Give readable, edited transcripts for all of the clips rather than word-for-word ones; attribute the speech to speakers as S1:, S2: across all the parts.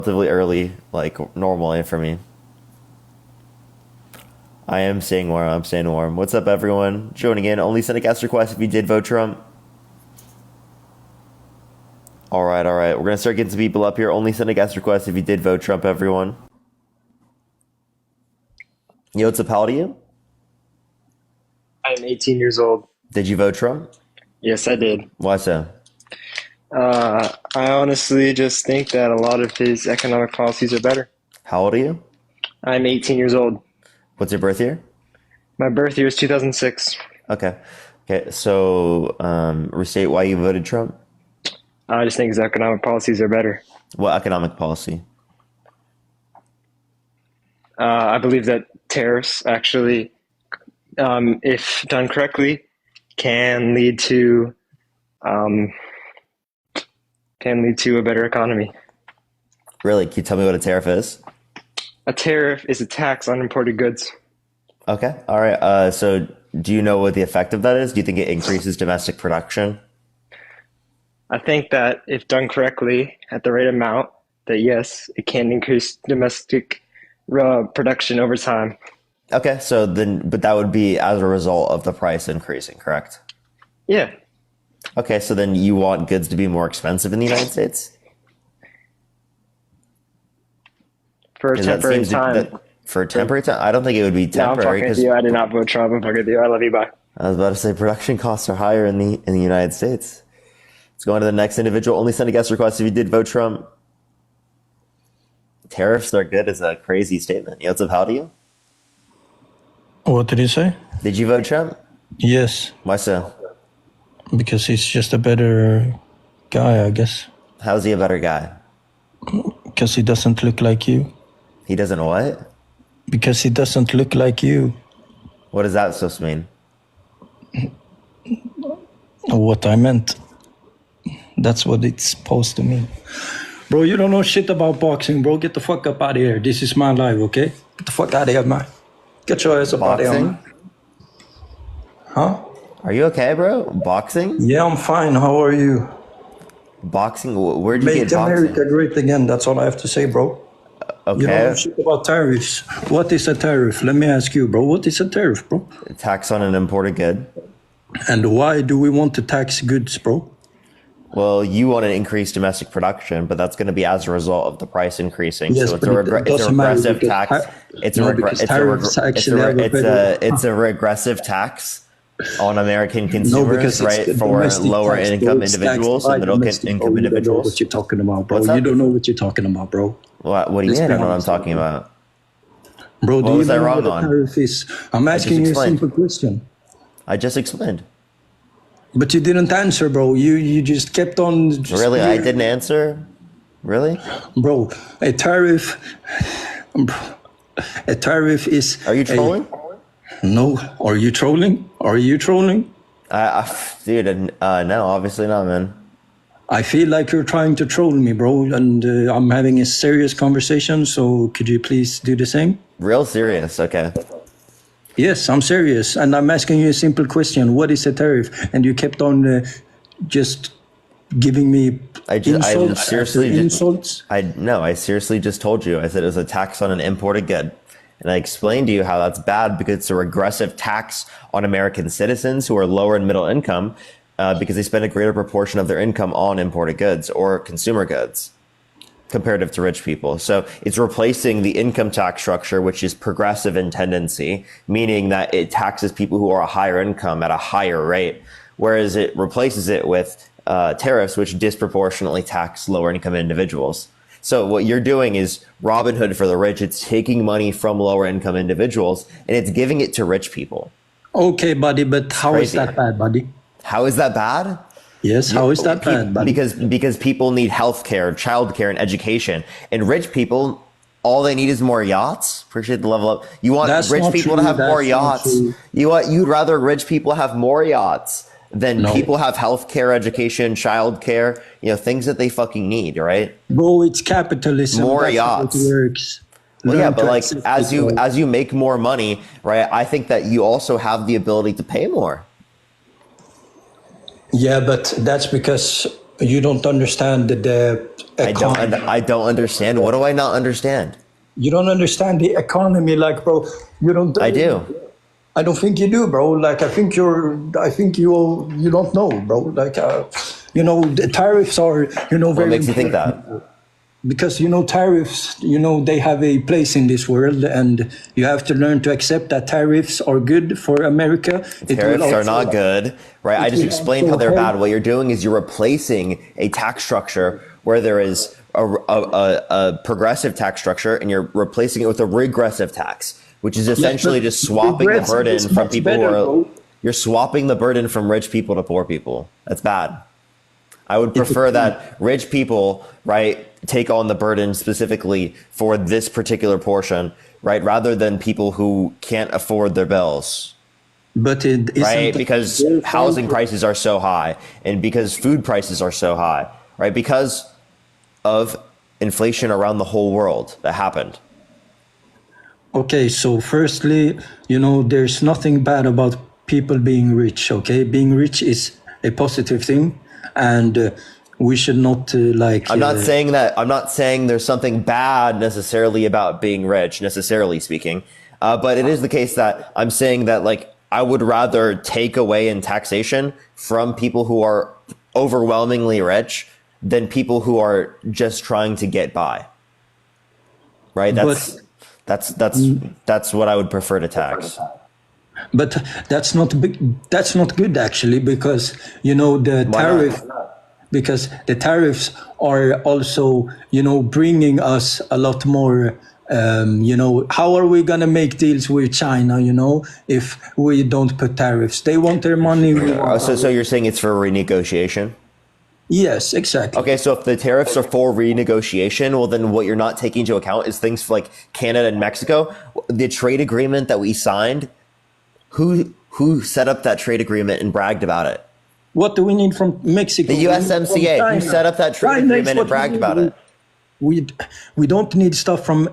S1: Relatively early, like normally for me. I am staying warm. I'm staying warm. What's up, everyone? Joining in. Only send a guest request if you did vote Trump. All right, all right. We're gonna start getting some people up here. Only send a guest request if you did vote Trump, everyone. Yo, what's up? How old are you?
S2: I'm 18 years old.
S1: Did you vote Trump?
S2: Yes, I did.
S1: Why so?
S2: I honestly just think that a lot of his economic policies are better.
S1: How old are you?
S2: I'm 18 years old.
S1: What's your birth year?
S2: My birth year is 2006.
S1: Okay. Okay. So, restate why you voted Trump.
S2: I just think his economic policies are better.
S1: What economic policy?
S2: I believe that tariffs actually, if done correctly, can lead to um, a better economy.
S1: Really? Can you tell me what a tariff is?
S2: A tariff is a tax on imported goods.
S1: Okay. All right. So do you know what the effect of that is? Do you think it increases domestic production?
S2: I think that if done correctly at the right amount, that yes, it can increase domestic production over time.
S1: Okay. So then, but that would be as a result of the price increasing, correct?
S2: Yeah,
S1: Okay. So then you want goods to be more expensive in the United States?
S2: for a
S1: Because that
S2: temporary
S1: seems to,
S2: time.
S1: that, for a temporary time, I don't think it would be
S2: No, I'm
S1: temporary
S2: fucking with
S1: because
S2: you. I did not vote Trump. I'm fucking with you. I love you. Bye.
S1: I was about to say production costs are higher in the United States. Let's go on to the next individual. Only send a guest request if you did vote Trump. Tariffs are good is a crazy statement. Yo, what's up? How do you?
S3: What did he say?
S1: Did you vote Trump?
S3: Yes,
S1: Why so?
S3: because he's just a better guy, I guess.
S1: How's he a better guy?
S3: Because he doesn't look like you.
S1: He doesn't what?
S3: Because he doesn't look like you.
S1: What does that supposed to mean?
S3: What I meant. That's what it's supposed to mean. Bro, you don't know shit about boxing, bro. Get the fuck up out of here. This is my life, okay? Get the fuck out of here, man. Get your ass up out of here,
S1: Boxing?
S3: man. Huh?
S1: Are you okay, bro? Boxing?
S3: Yeah, I'm fine. How are you?
S1: Boxing? Where'd you
S3: Make
S1: get
S3: America
S1: boxing?
S3: great again. That's all I have to say, bro. You don't know
S1: Okay.
S3: shit about tariffs. What is a tariff? Let me ask you, bro. What is a tariff, bro?
S1: Tax on an imported good.
S3: And why do we want to tax goods, bro?
S1: Well, you want to increase domestic production, but that's going to be as a result of the price increasing.
S3: Yes,
S1: So
S3: but it
S1: it's a
S3: doesn't matter
S1: regressive
S3: because
S1: tax. It's a
S3: no,
S1: regre-
S3: because
S1: it's a
S3: tariffs
S1: regre-
S3: actually have a better.
S1: it's a regressive tax on American
S3: No,
S1: consumers,
S3: because it's
S1: right?
S3: the
S1: For
S3: domestic
S1: lower
S3: tax, bro.
S1: income
S3: It's taxed
S1: individuals
S3: by
S1: and middle
S3: domestic, bro.
S1: income
S3: You don't know what
S1: individuals.
S3: you're talking about, bro.
S1: What's
S3: You
S1: up?
S3: don't know what you're talking about, bro.
S1: What do you
S3: Let's
S1: mean?
S3: be
S1: I don't know what I'm
S3: honest with
S1: talking
S3: you.
S1: about.
S3: Bro,
S1: What
S3: do you
S1: was I
S3: know
S1: wrong
S3: what a
S1: on?
S3: tariff is? I'm
S1: I just
S3: asking you a
S1: explained.
S3: simple question.
S1: I just explained.
S3: But you didn't answer, bro. You just kept on just
S1: Really? I didn't answer? Really?
S3: bro, a tariff a tariff is
S1: Are you
S3: a
S1: trolling?
S3: no. Are you trolling? Are you trolling?
S1: Dude, no, obviously not, man.
S3: I feel like you're trying to troll me, bro, and I'm having a serious conversation, so could you please do the same?
S1: Real serious. Okay.
S3: Yes, I'm serious, and I'm asking you a simple question. What is a tariff? And you kept on just giving me
S1: I
S3: insults after
S1: seriously just,
S3: insults.
S1: I seriously just told you. I said it was a tax on an imported good. And I explained to you how that's bad because it's a regressive tax on American citizens who are lower and middle income because they spend a greater proportion of their income on imported goods or consumer goods comparative to rich people. So it's replacing the income tax structure, which is progressive in tendency, meaning that it taxes people who are a higher income at a higher rate, whereas it replaces it with tariffs, which disproportionately tax lower income individuals. So what you're doing is Robin Hood for the rich. It's taking money from lower income individuals and it's giving it to rich people.
S3: Okay, buddy, but how is
S1: Crazy.
S3: that bad, buddy?
S1: How is that bad?
S3: Yes, how is that bad, buddy?
S1: Because people need healthcare, childcare, and education, and rich people, all they need is more yachts. Appreciate the level up. You want
S3: That's
S1: rich
S3: not
S1: people
S3: true.
S1: to have more
S3: That's not
S1: yachts.
S3: true.
S1: You'd rather rich people have more yachts than
S3: No.
S1: people have healthcare, education, childcare, things that they fucking need, right?
S3: Bro, it's capitalism.
S1: More
S3: That's how
S1: yachts.
S3: it works.
S1: Well, yeah,
S3: Learn
S1: but
S3: to
S1: like
S3: accept
S1: as
S3: it,
S1: you
S3: bro.
S1: as you make more money, right? I think that you also have the ability to pay more.
S3: Yeah, but that's because You don't understand the economy.
S1: I don't understand. What do I not understand?
S3: You don't understand the economy, like, bro. You don't.
S1: I do.
S3: I don't think you do, bro. Like, I think you don't know, bro. Like, the tariffs are,
S1: What
S3: very
S1: makes you think
S3: important.
S1: that?
S3: Because tariffs, they have a place in this world, and you have to learn to accept that tariffs are good for America.
S1: Tariffs are not good, right? I just
S3: will
S1: explained
S3: also
S1: how they're
S3: help-
S1: bad. What you're doing is you're replacing a tax structure where there is a progressive tax structure, and you're replacing it with a regressive tax, which is essentially
S3: but
S1: just swapping the
S3: regressive
S1: burden
S3: is
S1: from
S3: much
S1: people
S3: better,
S1: who are.
S3: bro.
S1: You're swapping the burden from rich people to poor people. That's bad. I would prefer that rich people, right, take on the burden specifically for this particular portion, right, rather than people who can't afford their bills,
S3: But it isn't
S1: right? Because housing prices are so high, and because food prices are so high, right? Because of inflation around the whole world that happened.
S3: Okay, so firstly, there's nothing bad about people being rich, okay? Being rich is a positive thing, and we should not
S1: I'm not saying that. I'm not saying there's something bad necessarily about being rich, necessarily speaking. But it is the case that I'm saying that, like, I would rather take away in taxation from people who are overwhelmingly rich than people who are just trying to get by. Right? That's what I would prefer to tax.
S3: But that's not big, that's not good actually, because the
S1: Why
S3: tariff
S1: not?
S3: because the tariffs are also bringing us a lot more. How are we gonna make deals with China? If we don't put tariffs, they want their money. We want
S1: So you're saying it's for renegotiation?
S3: Yes, exactly.
S1: Okay, so if the tariffs are for renegotiation, well, then what you're not taking into account is things like Canada and Mexico. The trade agreement that we signed, who set up that trade agreement and bragged about it?
S3: What do we need from Mexico?
S1: The USMCA. Who set up that trade agreement and bragged about it?
S3: We don't need stuff from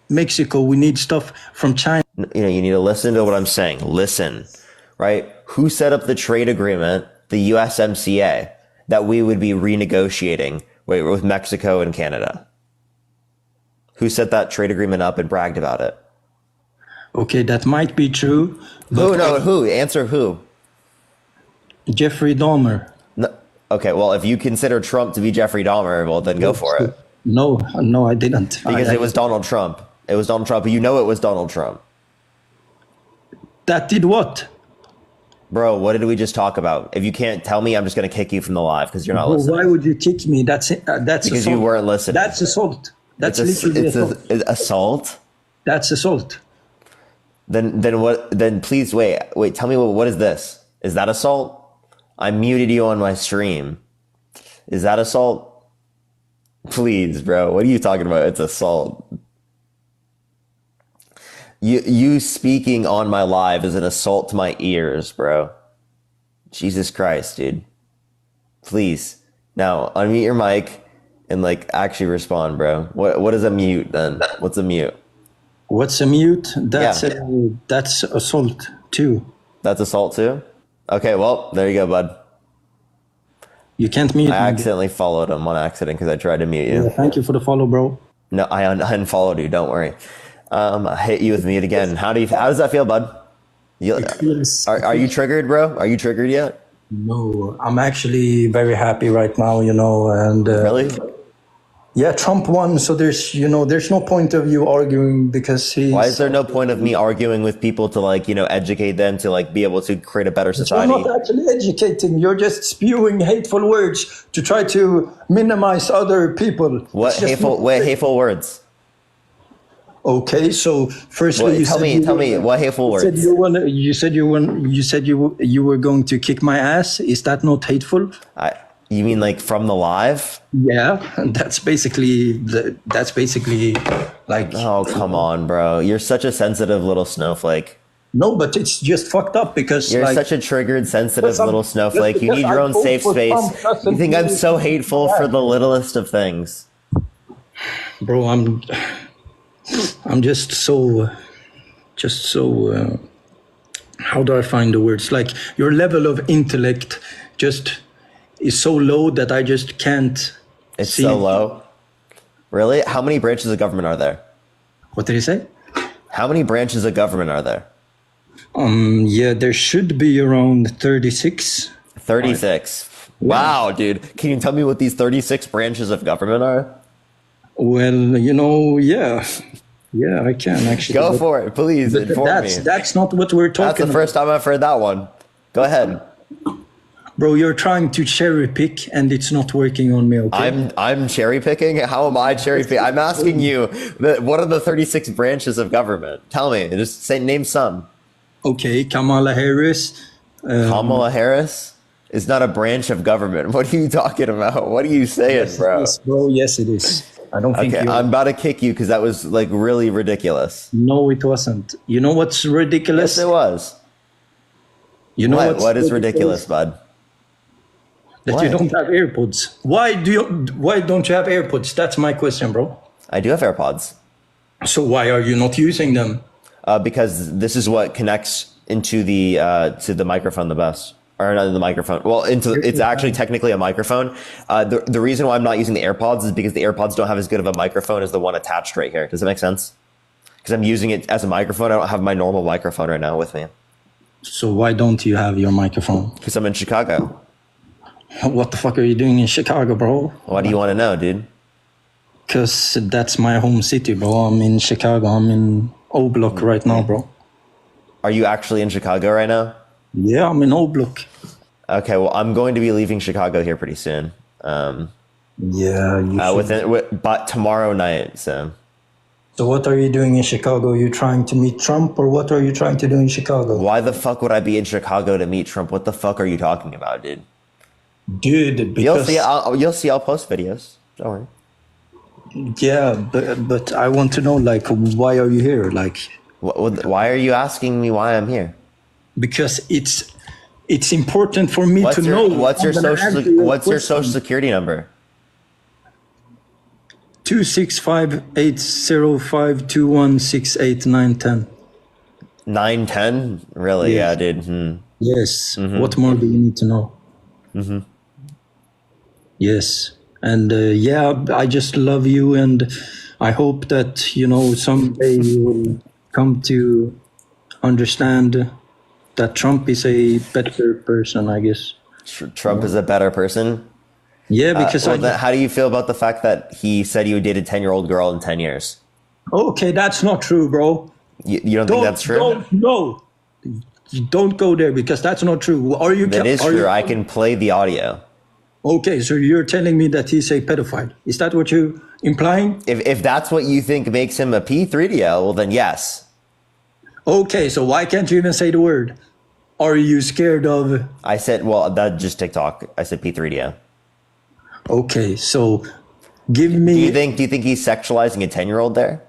S3: Mexico. We need stuff from China.
S1: You need to listen to what I'm saying. Listen, right? Who set up the trade agreement, the USMCA, that we would be renegotiating with Mexico and Canada? Who set that trade agreement up and bragged about it?
S3: Okay, that might be true.
S1: Who? Answer who?
S3: Jeffrey Dahmer.
S1: No. Okay, well, if you consider Trump to be Jeffrey Dahmer, well, then go for it.
S3: No, I didn't.
S1: Because it was Donald Trump. It was Donald Trump. You know it was Donald Trump.
S3: That did what?
S1: Bro, what did we just talk about? If you can't tell me, I'm just going to kick you from the live because you're not listening.
S3: Why would you kick me? That's
S1: Because
S3: assault.
S1: you weren't listening.
S3: That's assault. That's literally assault.
S1: Assault?
S3: That's assault.
S1: Then what? Then please wait. Tell me what is this? Is that assault? I muted you on my stream. Is that assault? Please, bro. What are you talking about? It's assault. You speaking on my live is an assault to my ears, bro. Jesus Christ, dude. Please. Now, unmute your mic and actually respond, bro. What is a mute then? What's a mute?
S3: What's a mute? That's assault too.
S1: That's assault too? Okay, well, there you go, bud.
S3: You can't mute me.
S1: I accidentally followed him on accident because I tried to mute you.
S3: Yeah, thank you for the follow, bro.
S1: No, I unfollowed you. Don't worry. I hit you with mute again. How does that feel, bud? Are you triggered, bro? Are you triggered yet?
S3: No, I'm actually very happy right now, and
S1: Really?
S3: Yeah, Trump won, so there's no point of you arguing because he's.
S1: Why is there no point of me arguing with people to educate them to be able to create a better society?
S3: You're not actually educating. You're just spewing hateful words to try to minimize other people.
S1: What hateful words?
S3: Okay, so firstly,
S1: tell me what hateful words.
S3: You said you were going to kick my ass. Is that not hateful?
S1: You mean from the live?
S3: Yeah, that's basically like.
S1: Oh, come on, bro! You're such a sensitive little snowflake.
S3: No, but it's just fucked up because
S1: you're such a triggered, sensitive little snowflake. You need your own safe space. You think I'm so hateful for the littlest of things,
S3: bro? I'm just so. How do I find the words? Your level of intellect just is so low that I just can't
S1: It's
S3: see.
S1: so low. Really? How many branches of government are there?
S3: What did he say?
S1: How many branches of government are there?
S3: Yeah, there should be around 36.
S1: 36. Wow, dude. Can you tell me what these 36 branches of government are?
S3: Well, yeah. Yeah, I can actually.
S1: Go for it, please.
S3: But
S1: Inform me.
S3: that's not what we're
S1: That's
S3: talking
S1: the first time I've heard that one. Go ahead.
S3: Bro, you're trying to cherry pick and it's not working on me, okay?
S1: I'm cherry picking. How am I cherry picking? I'm asking you, what are the 36 branches of government? Tell me. Just say name some.
S3: Okay, Kamala Harris.
S1: Kamala Harris is not a branch of government. What are you talking about? What are you saying, bro?
S3: Yes, bro, yes it is. I don't think
S1: Okay, I'm about to kick you because that was like really ridiculous.
S3: No, it wasn't. You know what's ridiculous?
S1: Yes, it was.
S3: You know
S1: What is ridiculous, bud?
S3: That
S1: What?
S3: you don't have AirPods. Why don't you have AirPods? That's my question, bro.
S1: I do have AirPods.
S3: So why are you not using them?
S1: Because this is what connects into the to the microphone the best, or not the microphone. Well, it's actually technically a microphone. The reason why I'm not using the AirPods is because the AirPods don't have as good of a microphone as the one attached right here. Does that make sense? Because I'm using it as a microphone. I don't have my normal microphone right now with me.
S3: So why don't you have your microphone?
S1: Because I'm in Chicago.
S3: What the fuck are you doing in Chicago, bro?
S1: Why do you want to know, dude?
S3: Because that's my home city, bro. I'm in Chicago. I'm in O Block right now, bro.
S1: Are you actually in Chicago right now?
S3: Yeah, I'm in O Block.
S1: Okay, well, I'm going to be leaving Chicago here pretty soon.
S3: Yeah, you should.
S1: But tomorrow night, so.
S3: So what are you doing in Chicago? Are you trying to meet Trump or what are you trying to do in Chicago?
S1: Why the fuck would I be in Chicago to meet Trump? What the fuck are you talking about, dude?
S3: Dude, because...
S1: You'll see, I'll post videos. Don't worry.
S3: Yeah, but I want to know, like, why are you here? Like...
S1: Why are you asking me why I'm here?
S3: Because it's important for me to know.
S1: What's your social security number?
S3: 265-805-2168-910.
S1: 910? Really?
S3: Yes.
S1: Yeah, dude.
S3: Yes. What more do you need to know? Yes. And I just love you, and I hope that someday you will come to understand that Trump is a better person, I guess.
S1: Trump is a better person?
S3: Yeah, because
S1: how do you feel about the fact that he said you dated a 10-year-old girl in 10 years?
S3: Okay, that's not true, bro.
S1: You don't think that's true?
S3: No. You don't go there because that's not true.
S1: That is true. I can play the audio.
S3: Okay, so you're telling me that he's a pedophile. Is that what you're implying?
S1: If that's what you think makes him a P3DL, well then yes.
S3: Okay, so why can't you even say the word? Are you scared of...
S1: I said, well, that's just TikTok. I said P3DL.
S3: Okay, so give me...
S1: Do you think he's sexualizing a 10-year-old there?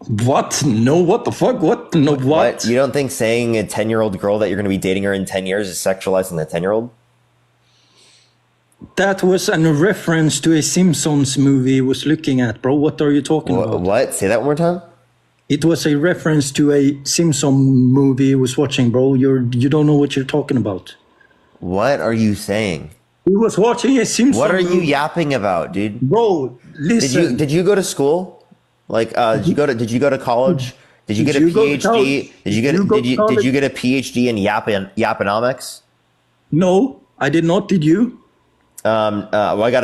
S3: What? No, what the fuck? What? No, what?
S1: You don't think saying a 10-year-old girl that you're going to be dating her in 10 years is sexualizing the 10-year-old?
S3: That was a reference to a Simpsons movie I was looking at, bro. What are you talking about?
S1: What? Say that one more time?
S3: It was a reference to a Simpsons movie I was watching, bro. You don't know what you're talking about.
S1: What are you saying?
S3: He was watching a Simpsons
S1: What are you
S3: movie.
S1: Yapping about, dude?
S3: Bro, listen.
S1: Did you go to school? Like, did you go to college? Did you get a PhD? Did you get a PhD in Yaponomics?
S3: No, I did not. Did you?
S1: Well, I got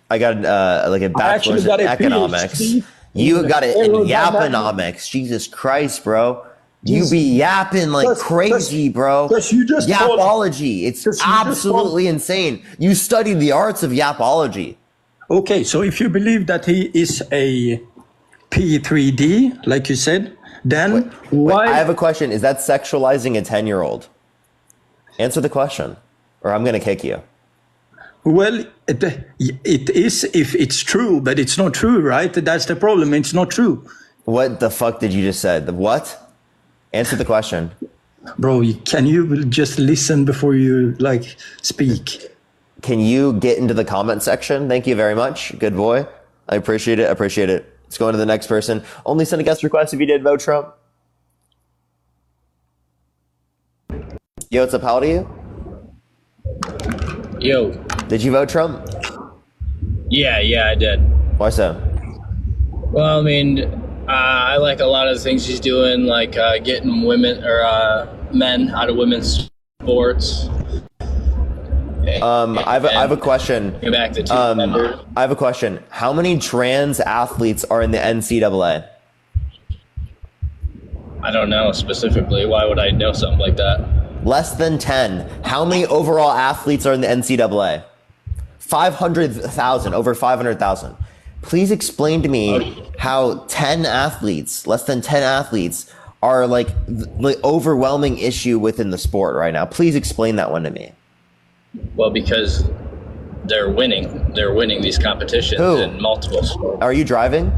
S1: like a bachelor's in economics.
S3: PhD.
S1: You got it in Yaponomics. Jesus Christ, bro. You be yapping like crazy, bro.
S3: You just
S1: Yapology. It's absolutely insane. You studied the arts of Yapology.
S3: Okay, so if you believe that he is a P3D, like you said, then why...
S1: I have a question. Is that sexualizing a 10-year-old? Answer the question, or I'm going to kick you.
S3: Well, it is if it's true, but it's not true, right? That's the problem. It's not true.
S1: What the fuck did you just say? The what? Answer the question.
S3: Bro, can you just listen before you, like, speak?
S1: Can you get into the comment section? Thank you very much. Good boy. I appreciate it. Let's go on to the next person. Only send a guest request if you did vote Trump. Yo, what's up? How old are you?
S4: Yo,
S1: Did you vote Trump?
S4: Yeah, I did.
S1: Why so?
S4: Well, I mean, I like a lot of the things he's doing, like getting women or men out of women's sports.
S1: I have a question.
S4: Get back to gender.
S1: I have a question. How many trans athletes are in the NCAA?
S4: I don't know specifically. Why would I know something like that?
S1: Less than 10. How many overall athletes are in the NCAA? 500,000, over 500,000. Please explain to me how 10 athletes, less than 10 athletes, are like the overwhelming issue within the sport right now. Please explain that one to me.
S4: Well, because they're winning. They're winning these competitions in multiple sports.
S1: Are you driving?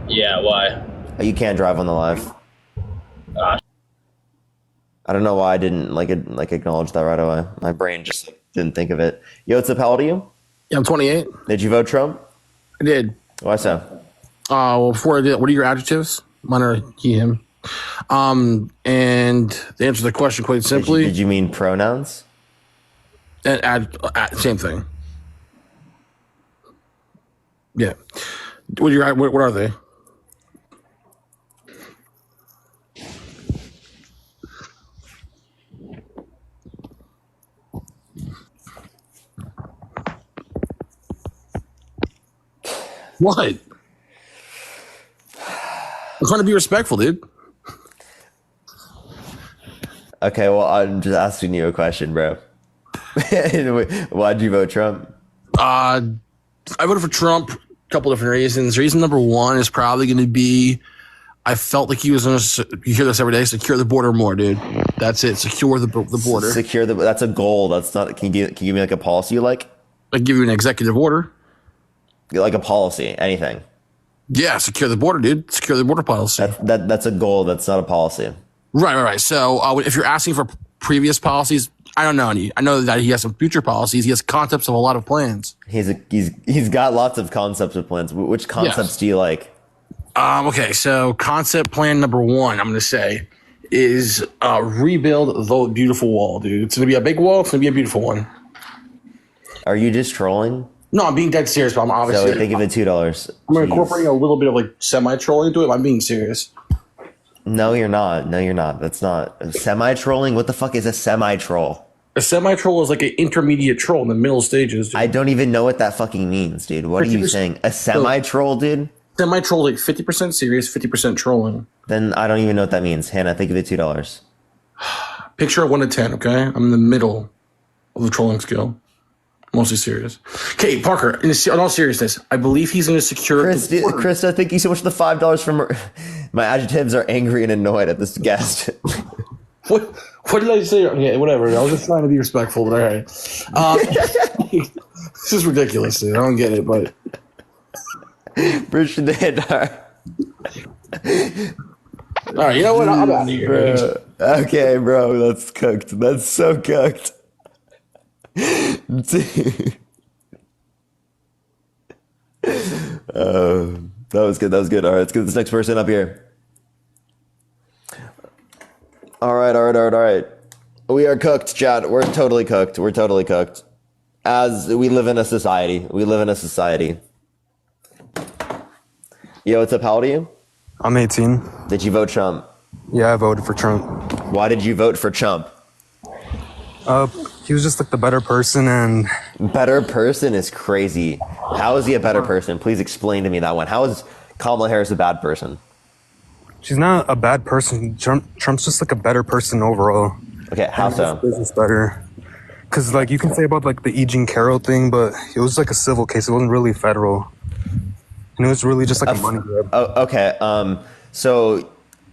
S4: Yeah, why?
S1: You can't drive on the live. I don't know why I didn't acknowledge that right away. My brain just didn't think of it. Yo, what's up? How old are you?
S5: Yeah, I'm 28.
S1: Did you vote Trump?
S5: I did.
S1: Why so?
S5: Well, before I did, what are your adjectives? Mine are he, him. And to answer the question quite simply,
S1: Did you mean pronouns?
S5: and same thing. Yeah. What are they? What? I'm trying to be respectful, dude.
S1: Okay, well, I'm just asking you a question, bro. Why'd you vote Trump?
S5: I voted for Trump. A couple different reasons. Reason number one is probably going to be I felt like he was going to. You hear this every day. Secure the border more, dude. That's it. Secure the border.
S1: That's a goal. That's not. Can you give me like a policy you like?
S5: I give you an executive order.
S1: Like a policy, anything.
S5: Yeah, secure the border, dude. Secure the border policy.
S1: That's a goal. That's not a policy.
S5: Right. So if you're asking for previous policies, I don't know any. I know that he has some future policies. He has concepts of a lot of plans.
S1: He's got lots of concepts of plans. Which concepts do you like?
S5: Okay, so concept plan number one, I'm going to say, is rebuild the beautiful wall, dude. It's going to be a big wall. It's going to be a beautiful one.
S1: Are you just trolling?
S5: No, I'm being dead serious, but I'm obviously.
S1: So they give it $2.
S5: I'm incorporating a little bit of like semi-troll into it. I'm being serious.
S1: No, you're not. That's not semi-trolling. What the fuck is a semi-troll?
S5: A semi-troll is like an intermediate troll in the middle stages, dude.
S1: I don't even know what that fucking means, dude. What are you saying? A semi-troll, dude?
S5: Semi-troll like 50% serious, 50% trolling.
S1: Then I don't even know what that means. Hannah, think of it $2.
S5: Picture a 1 to 10, okay? I'm in the middle of the trolling scale. Mostly serious. Okay, Parker, in all seriousness, I believe he's going to secure...
S1: Krista, thank you so much for the $5 from... My adjectives are angry and annoyed at this guest.
S5: What did I say? Yeah, whatever. I was just trying to be respectful, but all right. This is ridiculous, dude. I don't get it, but...
S1: Bruce did. All
S5: right, you know what? I'm out of here.
S1: Bro. Okay, bro. That's cooked. That's so cooked. Dude. That was good. All right, let's get this next person up here. All right. We are cooked, Chad. We're totally cooked. As we live in a society. Yo, what's up? How old are you?
S6: I'm 18.
S1: Did you vote Trump?
S6: Yeah, I voted for Trump.
S1: Why did you vote for Trump?
S6: He was just like the better person, and
S1: Better person is crazy. How is he a better person? Please explain to me that one. How is Kamala Harris a bad person?
S6: she's not a bad person. Trump's just like a better person overall.
S1: Okay, how so?
S6: Business better. Because like you can say about like the E. Jean Carroll thing, but it was like a civil case. It wasn't really federal. And it was really just like a money grab.
S1: Oh, okay. So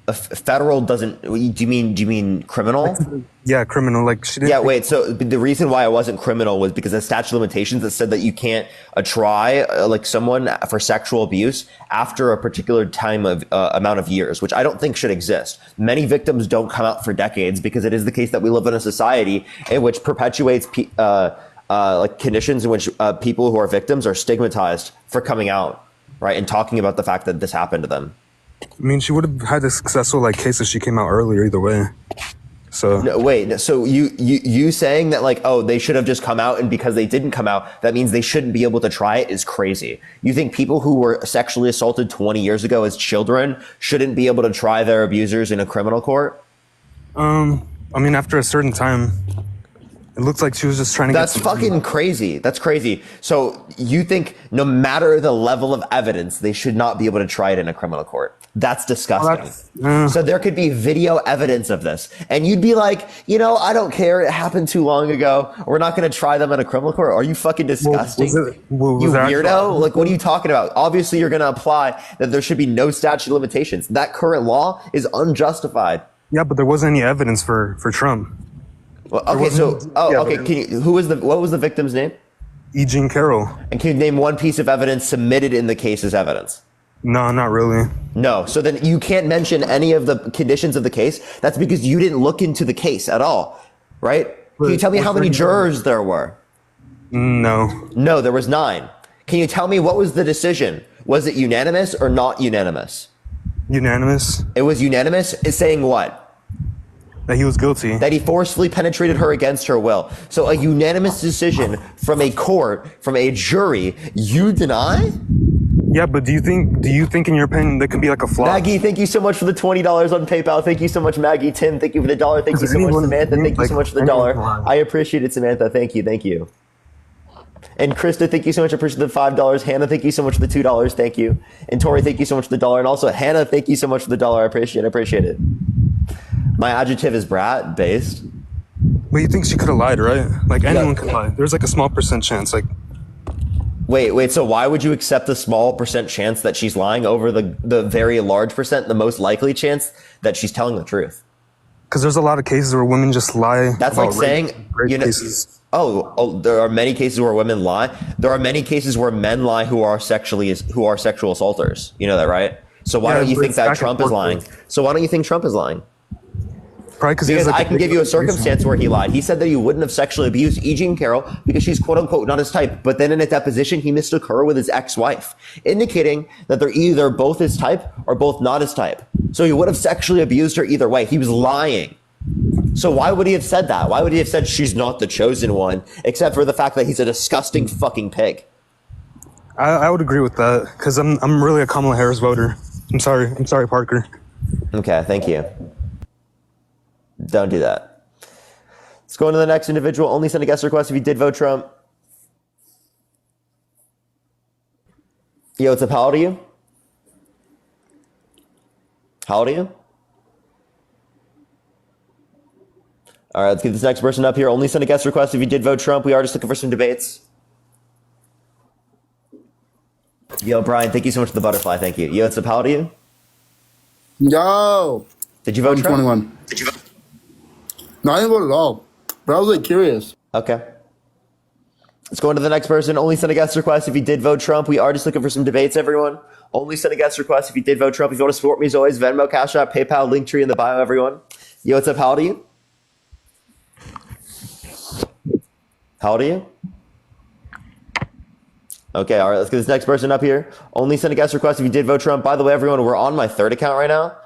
S1: a federal doesn't. Do you mean criminal?
S6: Yeah, criminal. Like she didn't.
S1: Yeah. Wait. So the reason why it wasn't criminal was because of statute of limitations that said that you can't try like someone for sexual abuse after a particular time of amount of years, which I don't think should exist. Many victims don't come out for decades because it is the case that we live in a society in which perpetuates like conditions in which people who are victims are stigmatized for coming out, right, and talking about the fact that this happened to them.
S6: I mean, she would have had a successful like case if she came out earlier either way. So
S1: No, wait. So you saying that like, oh, they should have just come out, and because they didn't come out, that means they shouldn't be able to try it is crazy. You think people who were sexually assaulted 20 years ago as children shouldn't be able to try their abusers in a criminal court?
S6: I mean, after a certain time, it looks like she was just trying to
S1: That's
S6: get some
S1: fucking crazy. That's crazy. So you think no matter the level of evidence, they should not be able to try it in a criminal court? That's disgusting. So there could be video evidence of this, and you'd be like, you know, I don't care. It happened too long ago. We're not going to try them in a criminal court. Are you fucking disgusting?
S6: was
S1: You
S6: there
S1: weirdo.
S6: actual-
S1: Like, what are you talking about? Obviously, you're going to apply that there should be no statute of limitations. That current law is unjustified.
S6: Yeah, but there wasn't any evidence for Trump.
S1: Well, okay, so,
S6: yeah,
S1: okay.
S6: but-
S1: What was the victim's name?
S6: E. Jean Carroll.
S1: And can you name one piece of evidence submitted in the case as evidence?
S6: No, not really.
S1: No. So then you can't mention any of the conditions of the case. That's because you didn't look into the case at all, right? Can you tell me how many jurors there were?
S6: No.
S1: No, there was 9. Can you tell me what was the decision? Was it unanimous or not unanimous?
S6: Unanimous.
S1: It was unanimous. It's saying what?
S6: That he was guilty.
S1: That he forcefully penetrated her against her will. So a unanimous decision from a court, from a jury, you deny?
S6: Yeah, but do you think in your opinion there could be like a flaw?
S1: Maggie, thank you so much for the $20 on PayPal. Thank you so much, Maggie. Tim, thank you for the $1. Thank you so much, Samantha. Thank you so much for the $1. I appreciate it, Samantha. Thank you. Thank you. And Krista, thank you so much. I appreciate the $5. Hannah, thank you so much for the $2. Thank you. And Tori, thank you so much for the $1. And also Hannah, thank you so much for the $1. I appreciate it. My adjective is brat based.
S6: But you think she could have lied, right? Like anyone could lie. There's like a small percent chance. Like,
S1: Wait. So why would you accept the small percent chance that she's lying over the very large percent, the most likely chance that she's telling the truth?
S6: because there's a lot of cases where women just lie.
S1: That's
S6: about
S1: like saying,
S6: rape
S1: you know,
S6: cases.
S1: there are many cases where women lie. There are many cases where men lie who are sexual assaulters. You know that, right? So why don't you think that Trump is lying? So why don't you think Trump is lying?
S6: Probably
S1: Because I can give you a circumstance where he lied. He said that he wouldn't have sexually abused E. Jean Carroll because she's quote unquote not his type. But then in a deposition, he mistook her with his ex-wife, indicating that they're either both his type or both not his type. So he would have sexually abused her either way. He was lying. So why would he have said that? Why would he have said she's not the chosen one, except for the fact that he's a disgusting fucking pig?
S6: I would agree with that because I'm really a Kamala Harris voter. I'm sorry, Parker.
S1: Okay, thank you. Don't do that. Let's go on to the next individual. Only send a guest request if you did vote Trump. Yo, what's up? How old are you? How old are you? All right, let's get this next person up here. Only send a guest request if you did vote Trump. We are just looking for some debates. Yo, Brian, thank you so much for the butterfly. Thank you. Yo, what's up? How old are you?
S7: Yo.
S1: Did you vote
S7: I'm
S1: Trump?
S7: 21. Did you vote? No, I didn't vote at all. But I was like curious.
S1: Okay. Let's go on to the next person. Only send a guest request if you did vote Trump. We are just looking for some debates, everyone. Only send a guest request if you did vote Trump. If you want to support me as always, Venmo, Cash App, PayPal, Linktree in the bio, everyone. Yo, what's up? How old are you? How old are you? Okay, all right, let's get this next person up here. Only send a guest request if you did vote Trump. By the way, everyone, we're on my third account right now.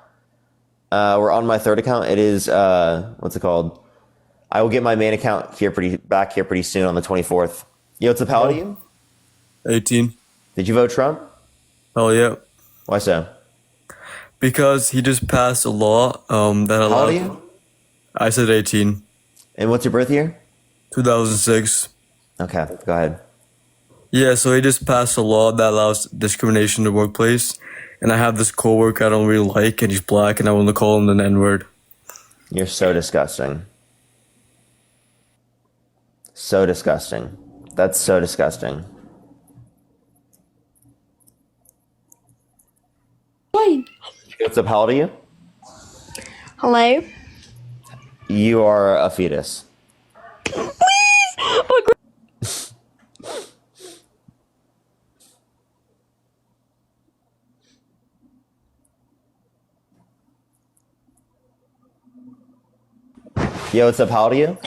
S1: We're on my third account. It is, what's it called? I will get my main account back here pretty soon on the 24th. Yo, what's up? How old are you?
S8: 18.
S1: Did you vote Trump?
S8: Oh yeah.
S1: Why so?
S8: Because he just passed a law that
S1: How old
S8: allowed.
S1: are you?
S8: I said 18.
S1: And what's your birth year?
S8: 2006.
S1: Okay, go ahead.
S8: Yeah, so he just passed a law that allows discrimination in the workplace. And I have this coworker I don't really like, and he's black, and I want to call him the N-word.
S1: You're so disgusting. So disgusting. That's so disgusting. What's up? How old are you?
S9: Hello?
S1: You are a fetus. Yo, what's up? How old are you?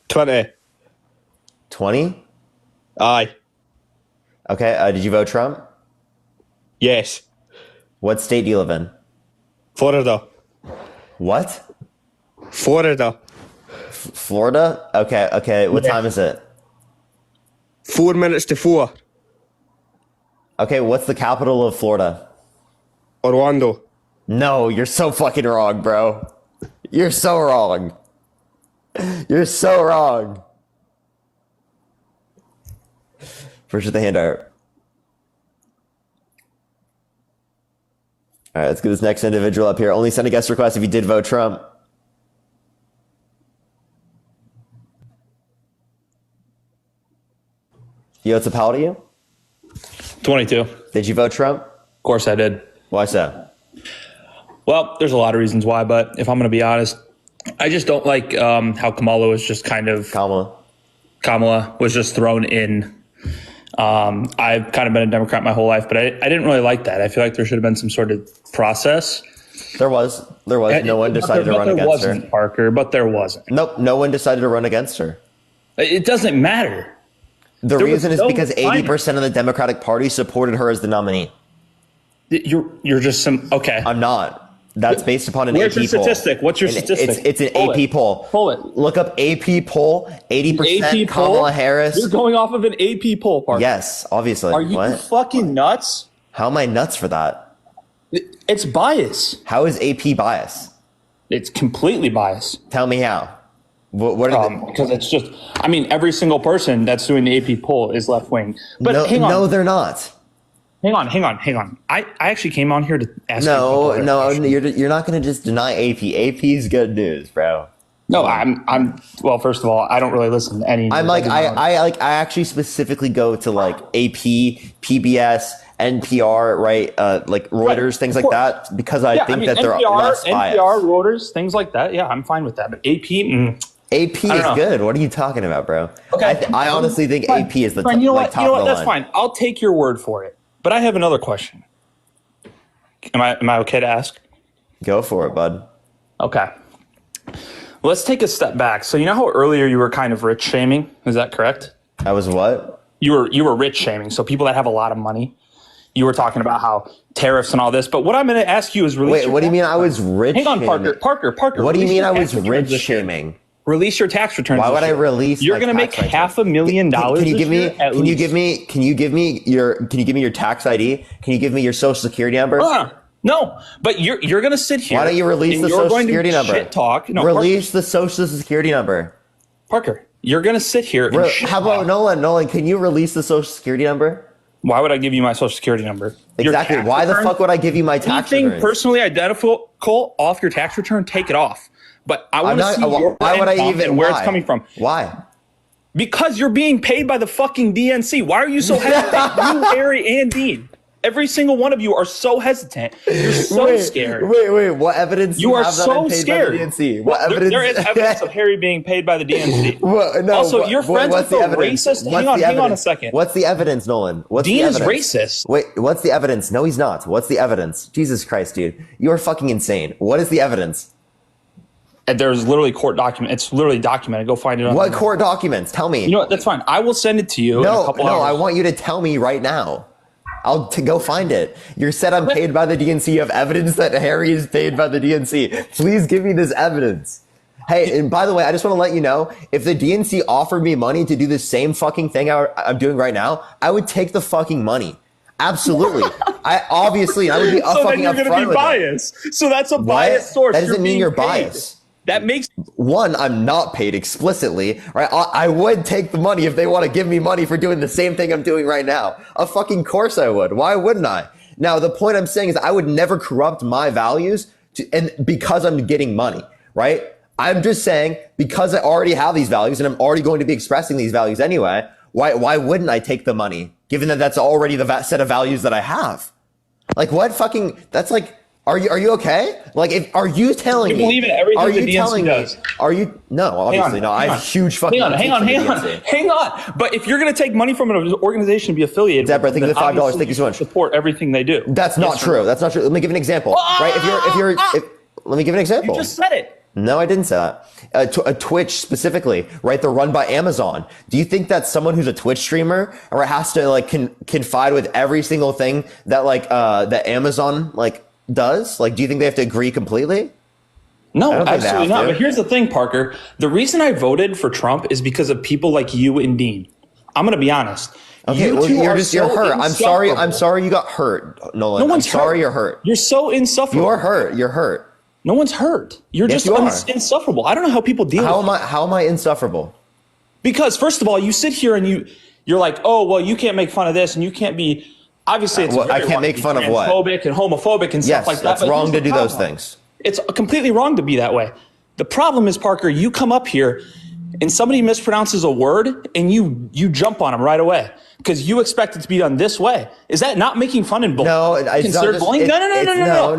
S10: 20.
S1: 20?
S10: Aye.
S1: Okay, did you vote Trump?
S10: Yes.
S1: What state do you live in?
S10: Florida.
S1: What?
S10: Florida.
S1: Florida? Okay. What time is it?
S10: 4 minutes to 4.
S1: Okay, what's the capital of Florida?
S10: Orlando.
S1: No, you're so fucking wrong, bro. You're so wrong. You're so wrong. Appreciate the handout. All right, let's get this next individual up here. Only send a guest request if you did vote Trump. Yo, what's up? How old are you?
S11: 22.
S1: Did you vote Trump?
S11: Of course I did.
S1: Why so?
S11: Well, there's a lot of reasons why, but if I'm going to be honest, I just don't like how Kamala was just Kamala was just thrown in. I've kind of been a Democrat my whole life, but I didn't really like that. I feel like there should have been some sort of process.
S1: There was. No one decided to run against her.
S11: Parker, but there wasn't.
S1: Nope, no one decided to run against her.
S11: It doesn't matter.
S1: The reason is because 80% of the Democratic Party supported her as the nominee.
S11: You're just okay.
S1: I'm not. That's based upon an
S11: Where's
S1: AP
S11: your
S1: poll.
S11: statistic? What's your statistic?
S1: It's an AP poll.
S11: Pull it.
S1: Look up AP poll. 80%
S11: AP
S1: Kamala
S11: poll?
S1: Harris.
S11: You're going off of an AP poll, Parker.
S1: Yes, obviously.
S11: Are you fucking nuts?
S1: How am I nuts for that?
S11: It's bias.
S1: How is AP bias?
S11: It's completely biased.
S1: Tell me how. What are
S11: because it's just, every single person that's doing the AP poll is left wing. But hang on.
S1: No, they're not.
S11: Hang on. I actually came on here to ask you.
S1: No, you're not going to just deny AP. AP's good news, bro.
S11: No, well, first of all, I don't really listen to any.
S1: I actually specifically go to like AP, PBS, NPR, right? Like Reuters, things like that, because I think that they're less biased.
S11: NPR, Reuters, things like that. Yeah, I'm fine with that. But AP,
S1: AP is good. What are you talking about, bro?
S11: Okay.
S1: I honestly think
S11: fine.
S1: AP is the
S11: Fine. You know what?
S1: top of the
S11: That's
S1: line.
S11: fine. I'll take your word for it. But I have another question. Am I okay to ask?
S1: Go for it, bud.
S11: Okay. Let's take a step back. So you know how earlier you were kind of rich shaming? Is that correct?
S1: I was what?
S11: You were rich shaming. So people that have a lot of money. You were talking about how tariffs and all this. But what I'm going to ask you is
S1: Wait, what do you mean I was rich?
S11: Hang on, Parker.
S1: What do you mean I was rich shaming?
S11: Release your tax returns.
S1: Why would I release?
S11: You're going to make $500,000.
S1: Can you give me your tax ID? Can you give me your social security number?
S11: No, but you're going to sit here.
S1: Why don't you release the social security number?
S11: Shit talk. No,
S1: release the social security number.
S11: Parker, you're going to sit here.
S1: How about Nolan? Nolan, can you release the social security number?
S11: Why would I give you my social security number?
S1: Exactly. Why the fuck would I give you my tax return?
S11: Anything personally identifiable off your tax return, take it off. But I want to see
S1: why would I even
S11: where it's coming from.
S1: Why?
S11: Because you're being paid by the fucking DNC. Why are you so hesitant? You, Harry, and Dean. Every single one of you are so hesitant. You're so scared.
S1: Wait. What evidence?
S11: You are
S1: have
S11: so
S1: that I'm paid
S11: scared.
S1: By the DNC? What evidence?
S11: There is evidence of Harry being paid by the DNC. Your friends
S1: what's
S11: with
S1: the
S11: the racist. Hang on a second.
S1: What's the evidence, Nolan?
S11: Dean is racist.
S1: Wait, what's the evidence? No, he's not. What's the evidence? Jesus Christ, dude, you are fucking insane. What is the evidence?
S11: There's literally court document. It's literally documented. Go find it.
S1: What court documents? Tell me.
S11: You know what? That's fine. I will send it to you in a couple hours.
S1: No, I want you to tell me right now. I'll go find it. You said I'm paid by the DNC. You have evidence that Harry is paid by the DNC. Please give me this evidence. Hey, and by the way, I just want to let you know, if the DNC offered me money to do the same fucking thing I'm doing right now, I would take the fucking money. Absolutely. I would be
S11: so
S1: fucking upfront with it.
S11: So then you're going to be biased. So that's a biased source.
S1: That doesn't mean you're biased.
S11: That makes
S1: one, I'm not paid explicitly, right? I would take the money if they want to give me money for doing the same thing I'm doing right now. Of fucking course I would. Why wouldn't I? Now, the point I'm saying is I would never corrupt my values and because I'm getting money, right? I'm just saying because I already have these values and I'm already going to be expressing these values anyway, why wouldn't I take the money given that that's already the set of values that I have? Like what fucking, that's like, Are you okay? Like, are you telling me?
S11: You believe in everything the DNC does.
S1: Are you? No, obviously not. I have huge fucking.
S11: Hang on. But if you're going to take money from an organization to be affiliated,
S1: Deborah, thank you for $5. Thank you so much.
S11: Support everything they do.
S1: That's not true. That's not true. Let me give an example. Right? Let me give an example.
S11: You just said it.
S1: No, I didn't say that. A Twitch specifically, right? They're run by Amazon. Do you think that someone who's a Twitch streamer or has to like confide with every single thing that like that Amazon like does? Like, do you think they have to agree completely?
S11: No,
S1: don't think they
S11: absolutely
S1: have
S11: not.
S1: to.
S11: But here's the thing, Parker. The reason I voted for Trump is because of people like you and Dean. I'm going to be honest.
S1: Okay,
S11: You
S1: well,
S11: two
S1: you're
S11: are
S1: just you're
S11: so
S1: hurt. I'm sorry. I'm
S11: insufferable.
S1: sorry you got hurt, Nolan.
S11: No one's
S1: I'm sorry
S11: hurt.
S1: you're hurt.
S11: You're so insufferable.
S1: You're hurt. You're hurt.
S11: No one's hurt. You're
S1: Yes,
S11: just
S1: you are.
S11: insufferable. I don't know how people deal with it.
S1: How am I insufferable?
S11: Because first of all, you sit here and you're like, oh, well, you can't make fun of this and you can't be, obviously it's
S1: I can't make fun of what?
S11: Transphobic and homophobic and stuff
S1: Yes,
S11: like that.
S1: that's
S11: but
S1: wrong
S11: here's
S1: to
S11: the
S1: do those
S11: problem.
S1: things.
S11: It's completely wrong to be that way. The problem is, Parker, you come up here and somebody mispronounces a word and you jump on them right away because you expect it to be done this way. Is that not making fun and bullying?
S1: No, it's
S11: considered
S1: not just,
S11: bullying?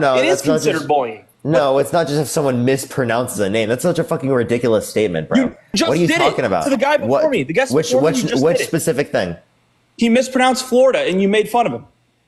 S11: No. It is
S1: that's not
S11: considered
S1: just-
S11: bullying.
S1: No, it's not just if someone mispronounces a name. That's such a fucking ridiculous statement, bro.
S11: You just
S1: what are you
S11: did
S1: talking
S11: it
S1: about?
S11: to the guy before me. The guest before me, you just
S1: which
S11: did it.
S1: specific thing?
S11: He mispronounced Florida and you made fun of him.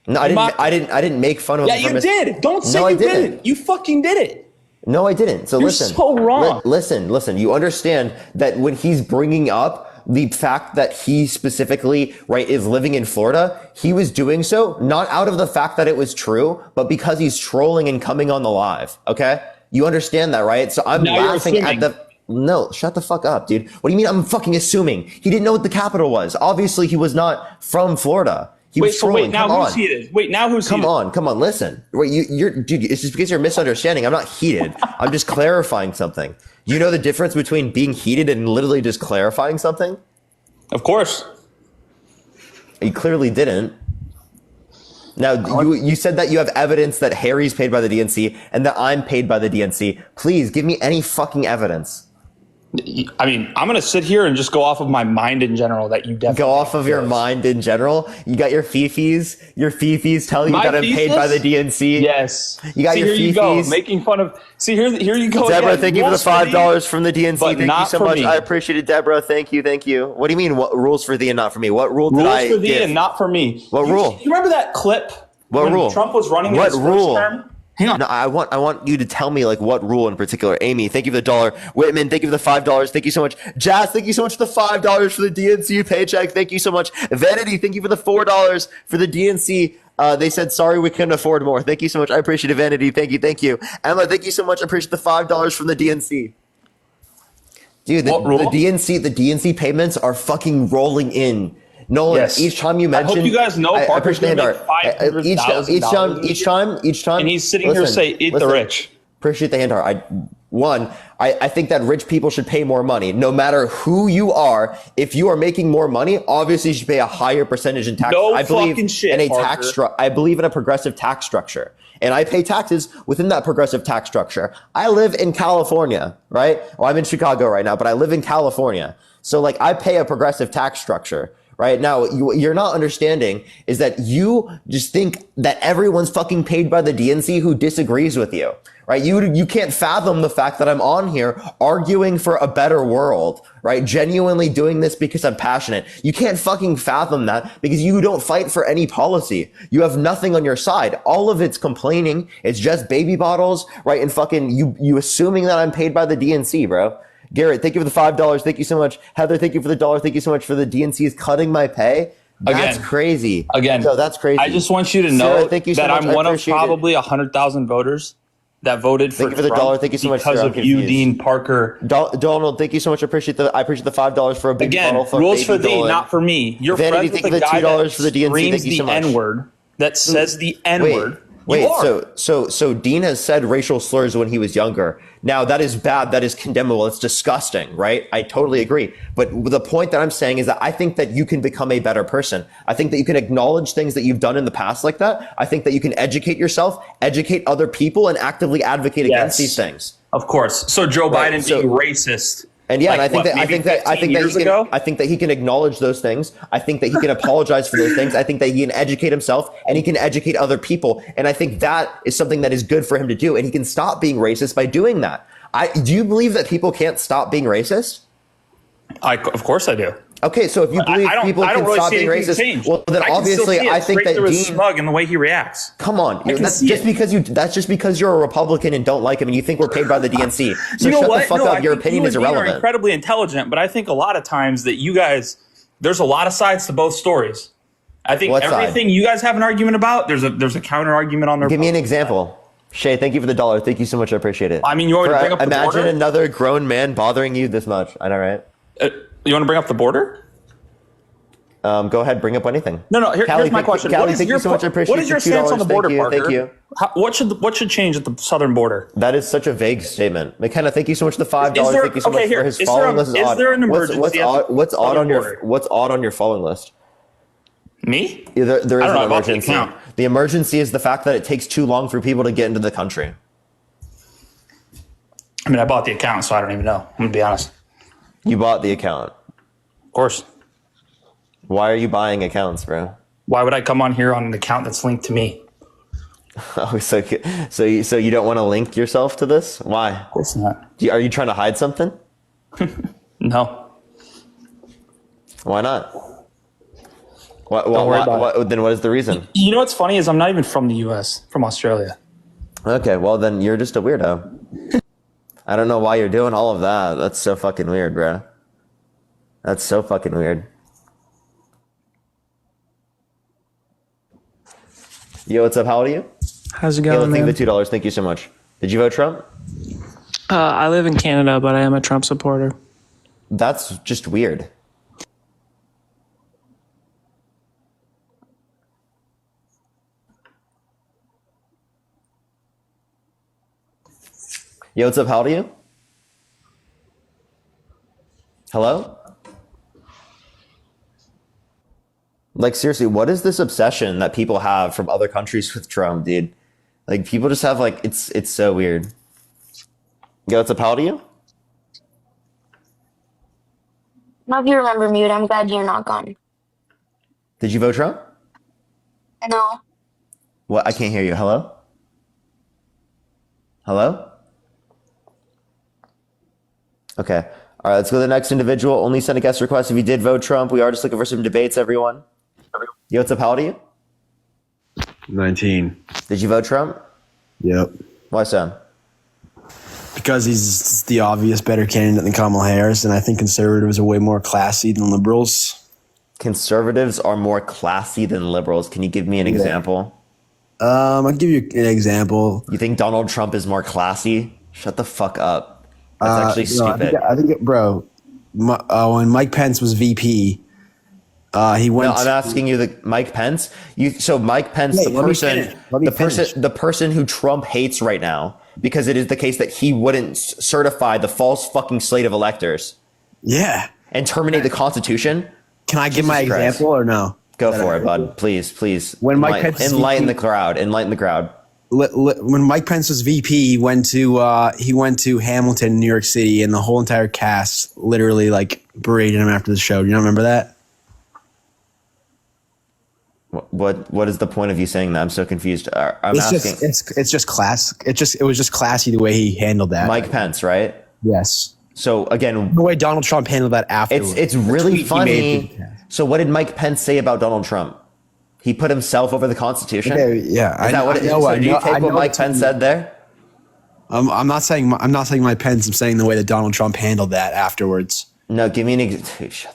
S1: No, I didn't make fun of him.
S11: Yeah, you did. Don't say
S1: No, I
S11: you
S1: didn't.
S11: didn't. You fucking did it.
S1: No, I didn't. So
S11: You're
S1: listen.
S11: so wrong.
S1: Listen. You understand that when he's bringing up the fact that he specifically, right, is living in Florida, he was doing so not out of the fact that it was true, but because he's trolling and coming on the live. Okay? You understand that, right? So I'm
S11: Now you're
S1: laughing at
S11: assuming.
S1: the... No, shut the fuck up, dude. What do you mean I'm fucking assuming? He didn't know what the capital was. Obviously, he was not from Florida. He was trolling.
S11: now
S1: Come
S11: who's
S1: on.
S11: heated? Wait, now who's
S1: Come
S11: heated?
S1: on, listen. Wait, you're dude. It's just because you're misunderstanding. I'm not heated. I'm just clarifying something. You know the difference between being heated and literally just clarifying something?
S11: Of course.
S1: You clearly didn't. Now, you said that you have evidence that Harry's paid by the DNC and that I'm paid by the DNC. Please give me any fucking evidence.
S11: I mean, I'm going to sit here and just go off of my mind in general that you definitely
S1: Go off of your mind in general. You got your fifis. Your fifis tell you
S11: My
S1: that I'm paid by the
S11: thesis?
S1: DNC.
S11: Yes.
S1: You got
S11: See,
S1: your
S11: here you go,
S1: fifis.
S11: making fun of. See, here you go.
S1: Deborah,
S11: again.
S1: thank you for the
S11: Rules for
S1: $5 from the DNC.
S11: but
S1: Thank you
S11: not
S1: so
S11: for
S1: much.
S11: me.
S1: I appreciate it, Deborah. Thank you. What do you mean? What rules for thee and not for me? What rule did
S11: Rules
S1: I
S11: for thee
S1: give?
S11: and not for me.
S1: What rule?
S11: You remember that clip?
S1: What
S11: when
S1: rule?
S11: Trump was running in
S1: What
S11: his
S1: rule?
S11: first term? Hang on.
S1: No, I want you to tell me like what rule in particular. Amy, thank you for the $1. Whitman, thank you for the $5. Thank you so much. Jazz, thank you so much for the $5 for the DNC paycheck. Thank you so much. Vanity, thank you for the $4 for the DNC. They said sorry we couldn't afford more. Thank you so much. I appreciate it, Vanity. Thank you. Emma, thank you so much. I appreciate the $5 from the DNC. Dude, the DNC payments are fucking rolling in. Nolan,
S11: Yes.
S1: each time you mention,
S11: I hope you guys know
S1: I
S11: Parker's
S1: appreciate
S11: going
S1: the
S11: to make
S1: hand art.
S11: $500,000.
S1: Each time,
S11: And he's sitting here saying, eat the rich.
S1: Appreciate the hand art. I think that rich people should pay more money, no matter who you are. If you are making more money, obviously you should pay a higher percentage in tax.
S11: No
S1: I believe
S11: fucking shit,
S1: in a
S11: Parker.
S1: I believe in a progressive tax structure, and I pay taxes within that progressive tax structure. I live in California, right? Well, I'm in Chicago right now, but I live in California, so like I pay a progressive tax structure. Right now, you're not understanding is that you just think that everyone's fucking paid by the DNC who disagrees with you, right? You can't fathom the fact that I'm on here arguing for a better world, right? Genuinely doing this because I'm passionate. You can't fucking fathom that because you don't fight for any policy. You have nothing on your side. All of it's complaining. It's just baby bottles, right? And fucking you assuming that I'm paid by the DNC, bro. Garrett, thank you for the $5. Thank you so much. Heather, thank you for the $1. Thank you so much for the DNC is cutting my pay. That's crazy.
S11: No,
S1: that's crazy.
S11: I just want you to know
S1: Sarah, thank you so
S11: that
S1: much.
S11: I'm
S1: I
S11: one of
S1: appreciate it.
S11: probably 100,000 voters that voted for
S1: Thank you for the
S11: Trump
S1: $1. Thank you so much,
S11: because
S1: Sarah.
S11: of
S1: I'm
S11: you,
S1: confused.
S11: Dean Parker.
S1: Donald, thank you so much. I appreciate the $5 for a baby
S11: Again,
S1: bottle. For
S11: rules
S1: baby
S11: for thee,
S1: Dolan.
S11: not for me. You're
S1: Vanity,
S11: friends with
S1: thank
S11: a
S1: you for the
S11: guy
S1: $2
S11: that
S1: for the DNC.
S11: screams
S1: Thank you so
S11: the
S1: much.
S11: N-word, that says the N-word.
S1: Wait,
S11: You are.
S1: so Dean has said racial slurs when he was younger. Now that is bad. That is condemnable. It's disgusting, right? I totally agree. But the point that I'm saying is that I think that you can become a better person. I think that you can acknowledge things that you've done in the past like that. I think that you can educate yourself, educate other people, and actively advocate against these things.
S11: Of course. So Joe
S1: Right,
S11: Biden
S1: so-
S11: being racist.
S1: And yeah,
S11: like,
S1: and I think that he can acknowledge those things. I think that he can apologize for those things. I think that he can educate himself and he can educate other people. And I think that is something that is good for him to do. And he can stop being racist by doing that. Do you believe that people can't stop being racist?
S11: Of course I do.
S1: Okay, so if you believe people can
S11: really
S1: stop
S11: see
S1: being
S11: anything
S1: racist,
S11: change.
S1: well then obviously I think that
S11: Dean
S1: Dean.
S11: smug in the way he reacts.
S1: Come on,
S11: can
S1: that's
S11: see
S1: just
S11: it.
S1: that's just because you're a Republican and don't like him and you think we're paid by the DNC. So
S11: You know
S1: shut
S11: what?
S1: the fuck
S11: No,
S1: up.
S11: I
S1: Your
S11: think
S1: opinion
S11: you
S1: is
S11: and Dean are
S1: irrelevant.
S11: incredibly intelligent, but I think a lot of times that you guys, there's a lot of sides to both stories. I think
S1: What side?
S11: everything you guys have an argument about, there's a counter argument on their.
S1: Give me an example. Shay, thank you for the $1. Thank you so much. I appreciate it.
S11: I mean, you want me to bring up the border?
S1: Imagine another grown man bothering you this much. I know, right?
S11: You want to bring up the border?
S1: Go ahead, bring up anything.
S11: No. Here's my question.
S1: Callie, thank you so much. I appreciate
S11: what is your
S1: $2.
S11: stance on the border, Parker?
S1: Thank you.
S11: What should change at the southern border?
S1: That is such a vague statement. McKenna, thank you so much for the $5. Thank you so much for his
S11: is
S1: following list.
S11: Is there an emergency?
S1: What's odd on your following list?
S11: Me?
S1: Yeah, there is an emergency.
S11: The
S1: the emergency is the fact that it takes too long for people to get into the country.
S11: I mean, I bought the account, so I don't even know. I'm gonna be honest.
S1: You bought the account.
S11: Of course.
S1: Why are you buying accounts, bro?
S11: Why would I come on here on an account that's linked to me?
S1: Oh, so you don't want to link yourself to this? Why?
S11: Of course not.
S1: Are you trying to hide something?
S11: No.
S1: Why not?
S11: Don't worry about it.
S1: Then what is the reason?
S11: You know what's funny is I'm not even from the U.S., from Australia.
S1: Okay, well then you're just a weirdo. I don't know why you're doing all of that. That's so fucking weird, bro. That's so fucking weird. Yo, what's up? How old are you?
S12: How's it going, man?
S1: Thank you for $2. Thank you so much. Did you vote Trump?
S12: I live in Canada, but I am a Trump supporter.
S1: That's just weird. Yo, what's up? How old are you? Hello? Like, seriously, what is this obsession that people have from other countries with Trump, dude? Like, people just have, like, it's so weird. Yo, what's up? How old are you?
S9: I hope you remember me, but I'm glad you're not gone.
S1: Did you vote Trump?
S9: No.
S1: What? I can't hear you. Hello? Hello? Okay. All right, let's go to the next individual. Only send a guest request if you did vote Trump. We are just looking for some debates, everyone. Yo, what's up? How old are you?
S13: 19.
S1: Did you vote Trump?
S13: Yep.
S1: Why so?
S13: Because he's the obvious better candidate than Kamala Harris, and I think conservatives are way more classy than liberals.
S1: Conservatives are more classy than liberals. Can you give me an example?
S13: I'll give you an example.
S1: You think Donald Trump is more classy? Shut the fuck up. That's actually stupid.
S13: I think bro, when Mike Pence was VP, he went.
S1: No, I'm asking you, Mike Pence. Mike Pence, the person who Trump hates right now, because it is the case that he wouldn't certify the false fucking slate of electors.
S13: Yeah.
S1: And terminate the Constitution.
S13: Can I give my example or no?
S1: Go for it, bud. Please.
S13: When Mike Pence
S1: enlighten the crowd.
S13: When Mike Pence was VP, he went to Hamilton, New York City, and the whole entire cast literally like berated him after the show. Do you not remember that?
S1: What is the point of you saying that? I'm so confused.
S13: It's just class. It was just classy the way he handled that.
S1: Mike Pence, right?
S13: Yes.
S1: So again,
S13: the way Donald Trump handled that afterwards.
S1: It's really funny. So what did Mike Pence say about Donald Trump? He put himself over the Constitution.
S13: Okay, yeah,
S1: Is that what it is? So do you take what Mike Pence said there?
S13: I'm not saying Mike Pence. I'm saying the way that Donald Trump handled that afterwards.
S1: No, give me an example.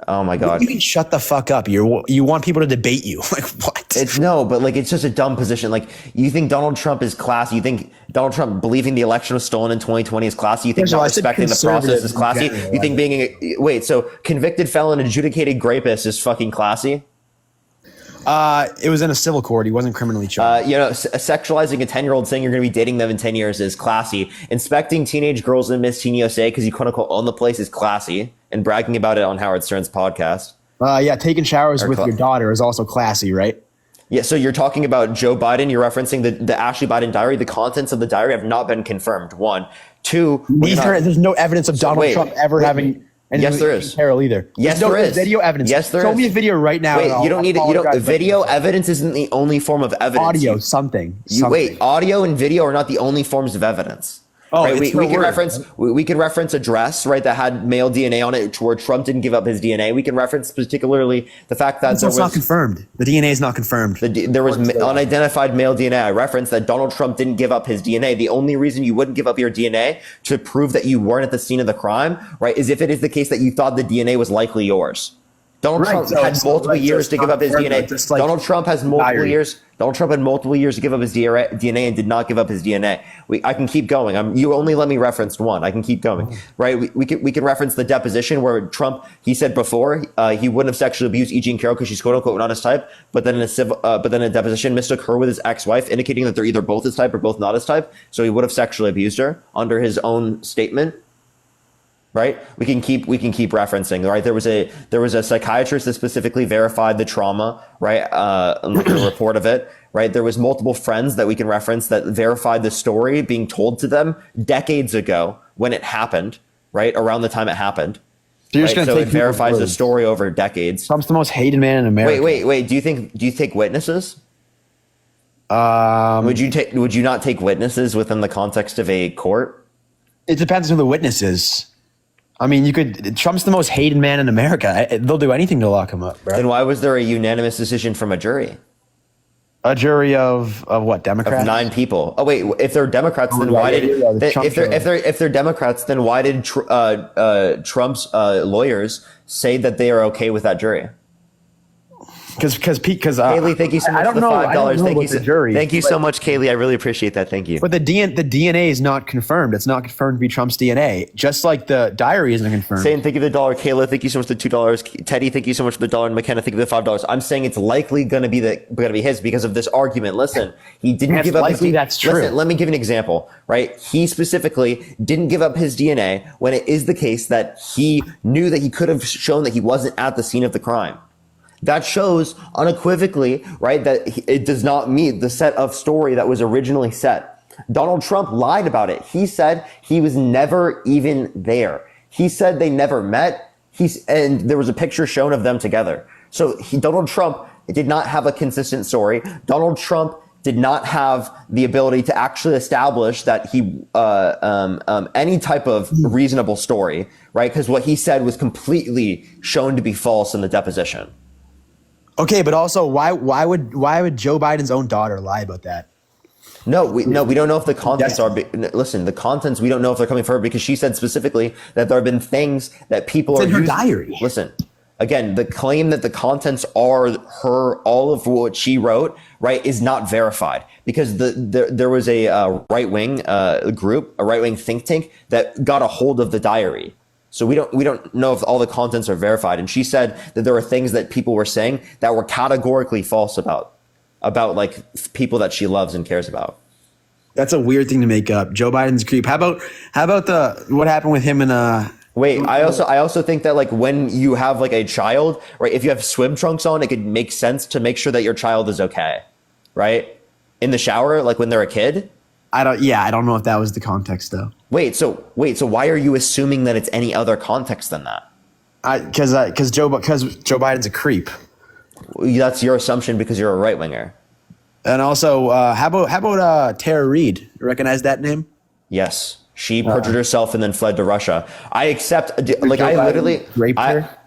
S1: Oh my God!
S13: You can shut the fuck up. You want people to debate you? Like what?
S1: It's just a dumb position. Like, you think Donald Trump is classy? You think Donald Trump believing the election was stolen in 2020 is classy? You think not respecting the process is classy? You think so convicted felon, adjudicated rapist is fucking classy?
S13: It was in a civil court. He wasn't criminally charged.
S1: Sexualizing a 10-year-old, saying you're going to be dating them in 10 years is classy. Inspecting teenage girls in Miss Teen USA because you quote unquote own the place is classy. And bragging about it on Howard Stern's podcast.
S13: Taking showers with your daughter is also classy, right?
S1: Yeah, so you're talking about Joe Biden. You're referencing the Ashley Biden diary. The contents of the diary have not been confirmed. 1, 2.
S13: There's no evidence of Donald Trump ever having.
S1: Yes, there is.
S13: Carol either.
S1: Yes, there is.
S13: Video evidence.
S1: Yes, there is.
S13: Show me a video right now.
S1: Wait, you don't need it. Video evidence isn't the only form of evidence.
S13: Audio, something.
S1: Wait, audio and video are not the only forms of evidence.
S13: Oh,
S1: right? We can reference a dress, right, that had male DNA on it, where Trump didn't give up his DNA. We can reference particularly the fact that
S13: it's not confirmed. The DNA is not confirmed.
S1: There was unidentified male DNA. I referenced that Donald Trump didn't give up his DNA. The only reason you wouldn't give up your DNA to prove that you weren't at the scene of the crime, right, is if it is the case that you thought the DNA was likely yours. Donald Trump had multiple years to give up his DNA. Donald Trump has multiple years. Donald Trump had multiple years to give up his DNA and did not give up his DNA. I can keep going. You only let me reference one. I can keep going, right? We can reference the deposition where Trump, he said before he wouldn't have sexually abused E. Jean Carroll because she's quote unquote not his type, but then in a deposition mistook her with his ex-wife, indicating that they're either both his type or both not his type. So he would have sexually abused her under his own statement. Right, we can keep referencing. Right, there was a psychiatrist that specifically verified the trauma. Right, the report of it. Right, there was multiple friends that we can reference that verified the story being told to them decades ago when it happened. Right, around the time it happened.
S13: So you're just
S1: right?
S13: gonna take
S1: it verifies the story over decades.
S13: Trump's the most hated man in America.
S1: Wait. Do you take witnesses? Would you not take witnesses within the context of a court?
S13: It depends on who the witness is. I mean, Trump's the most hated man in America. They'll do anything to lock him up, bro.
S1: Then why was there a unanimous decision from a jury?
S13: A jury of what? Democrats?
S1: Of 9 people. Oh wait, if they're Democrats, then why did if they're Democrats, then why did Trump's lawyers say that they are okay with that jury?
S13: Because
S1: Kaylee, thank you so much for the $5. Thank you so much, Kaylee. I really appreciate that. Thank you.
S13: But the DNA is not confirmed. It's not confirmed to be Trump's DNA. Just like the diary isn't confirmed.
S1: Saying thank you for the $1. Kayla, thank you so much for the $2. Teddy, thank you so much for the $1. And McKenna, thank you for the $5. I'm saying it's likely going to be his because of this argument. Listen, he didn't give up his DNA.
S13: That's true.
S1: Listen, let me give you an example. Right, he specifically didn't give up his DNA when it is the case that he knew that he could have shown that he wasn't at the scene of the crime. That shows unequivocally, right, that it does not meet the set of story that was originally set. Donald Trump lied about it. He said he was never even there. He said they never met. And there was a picture shown of them together. So Donald Trump did not have a consistent story. Donald Trump did not have the ability to actually establish that he any type of reasonable story, right? Because what he said was completely shown to be false in the deposition.
S13: Okay, but also, why would Joe Biden's own daughter lie about that?
S1: No, we don't know if the contents are. Listen, the contents we don't know if they're coming from her because she said specifically that there have been things that people are
S13: in her diary.
S1: Listen, again, the claim that the contents are her, all of what she wrote, right, is not verified because there was a right wing group, a right wing think tank that got a hold of the diary. So we don't know if all the contents are verified. And she said that there were things that people were saying that were categorically false about like people that she loves and cares about.
S13: That's a weird thing to make up. Joe Biden's a creep. How about what happened with him and
S1: Wait, I also think that like when you have like a child, right? If you have swim trunks on, it could make sense to make sure that your child is okay, right? In the shower, like when they're a kid.
S13: I don't know if that was the context though.
S1: Wait, so why are you assuming that it's any other context than that?
S13: Because Joe Biden's a creep.
S1: That's your assumption because you're a right winger.
S13: And also, how about Tara Reid? You recognize that name?
S1: Yes, she perjured herself and then fled to Russia. I accept. Like
S13: Joe
S1: I
S13: Biden
S1: literally
S13: raped her.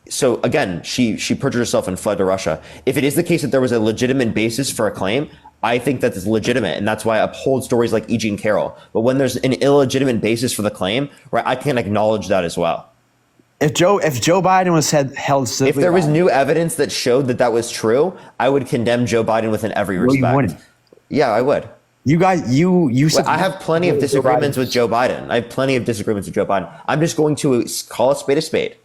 S1: So again, she perjured herself and fled to Russia. If it is the case that there was a legitimate basis for a claim, I think that is legitimate, and that's why I uphold stories like E. Jean Carroll. But when there's an illegitimate basis for the claim, right, I can acknowledge that as well.
S13: If Joe Biden was held civilly,
S1: if there was new evidence that showed that was true, I would condemn Joe Biden within every respect.
S13: Well, you wouldn't.
S1: Yeah, I would.
S13: You guys, you said
S1: I have plenty of disagreements with Joe Biden. I have plenty of disagreements with Joe Biden. I'm just going to call a spade a spade.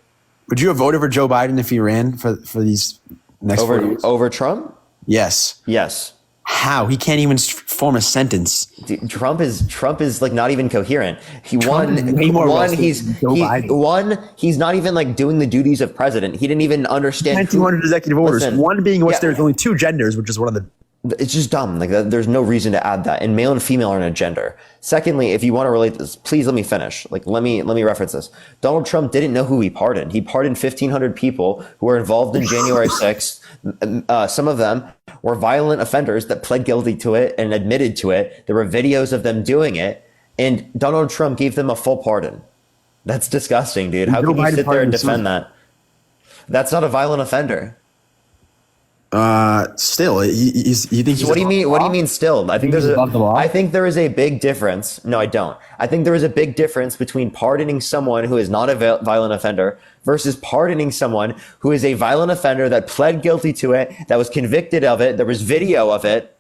S13: Would you have voted for Joe Biden if he ran for these next 4 years?
S1: Over Trump?
S13: Yes.
S1: Yes.
S13: How? He can't even form a sentence.
S1: Dude, Trump is like not even coherent. He's not even like doing the duties of president. He didn't even understand
S13: 200 executive orders. One being which there's only 2 genders, which is one of the.
S1: It's just dumb. Like there's no reason to add that. And male and female aren't a gender. Secondly, if you want to relate this, please let me finish. Like let me reference this. Donald Trump didn't know who he pardoned. He pardoned 1,500 people who were involved in January 6th. Some of them were violent offenders that pled guilty to it and admitted to it. There were videos of them doing it, and Donald Trump gave them a full pardon. That's disgusting, dude. How can you sit there and defend that? That's not a violent offender.
S13: Still, you think he's
S1: What do you mean? What do you mean? Still, I think
S13: he's
S1: there's
S13: above the law?
S1: I think there is a big difference. No, I don't. I think there is a big difference between pardoning someone who is not a violent offender versus pardoning someone who is a violent offender that pled guilty to it, that was convicted of it. There was video of it.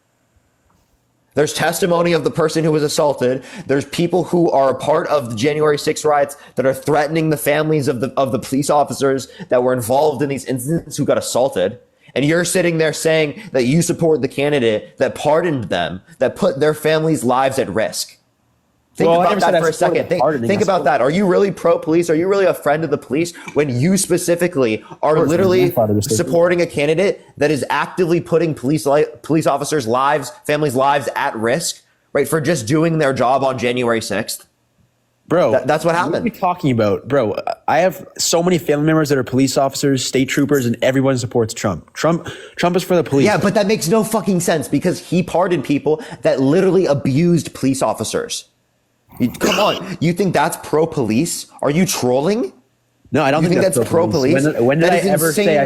S1: There's testimony of the person who was assaulted. There's people who are a part of the January 6th riots that are threatening the families of the police officers that were involved in these incidents who got assaulted. And you're sitting there saying that you support the candidate that pardoned them, that put their families' lives at risk. Think about that for a second. Think about that. Are you really pro-police? Are you really a friend of the police when you specifically are literally supporting a candidate that is actively putting police officers' lives, families' lives at risk, right, for just doing their job on January 6th?
S13: Bro,
S1: that's what happened.
S13: What are you talking about? Bro, I have so many family members that are police officers, state troopers, and everyone supports Trump. Trump is for the police.
S1: Yeah, but that makes no fucking sense because he pardoned people that literally abused police officers. Come on. You think that's pro-police? Are you trolling?
S13: No, I don't think that's pro-police. When did I ever say I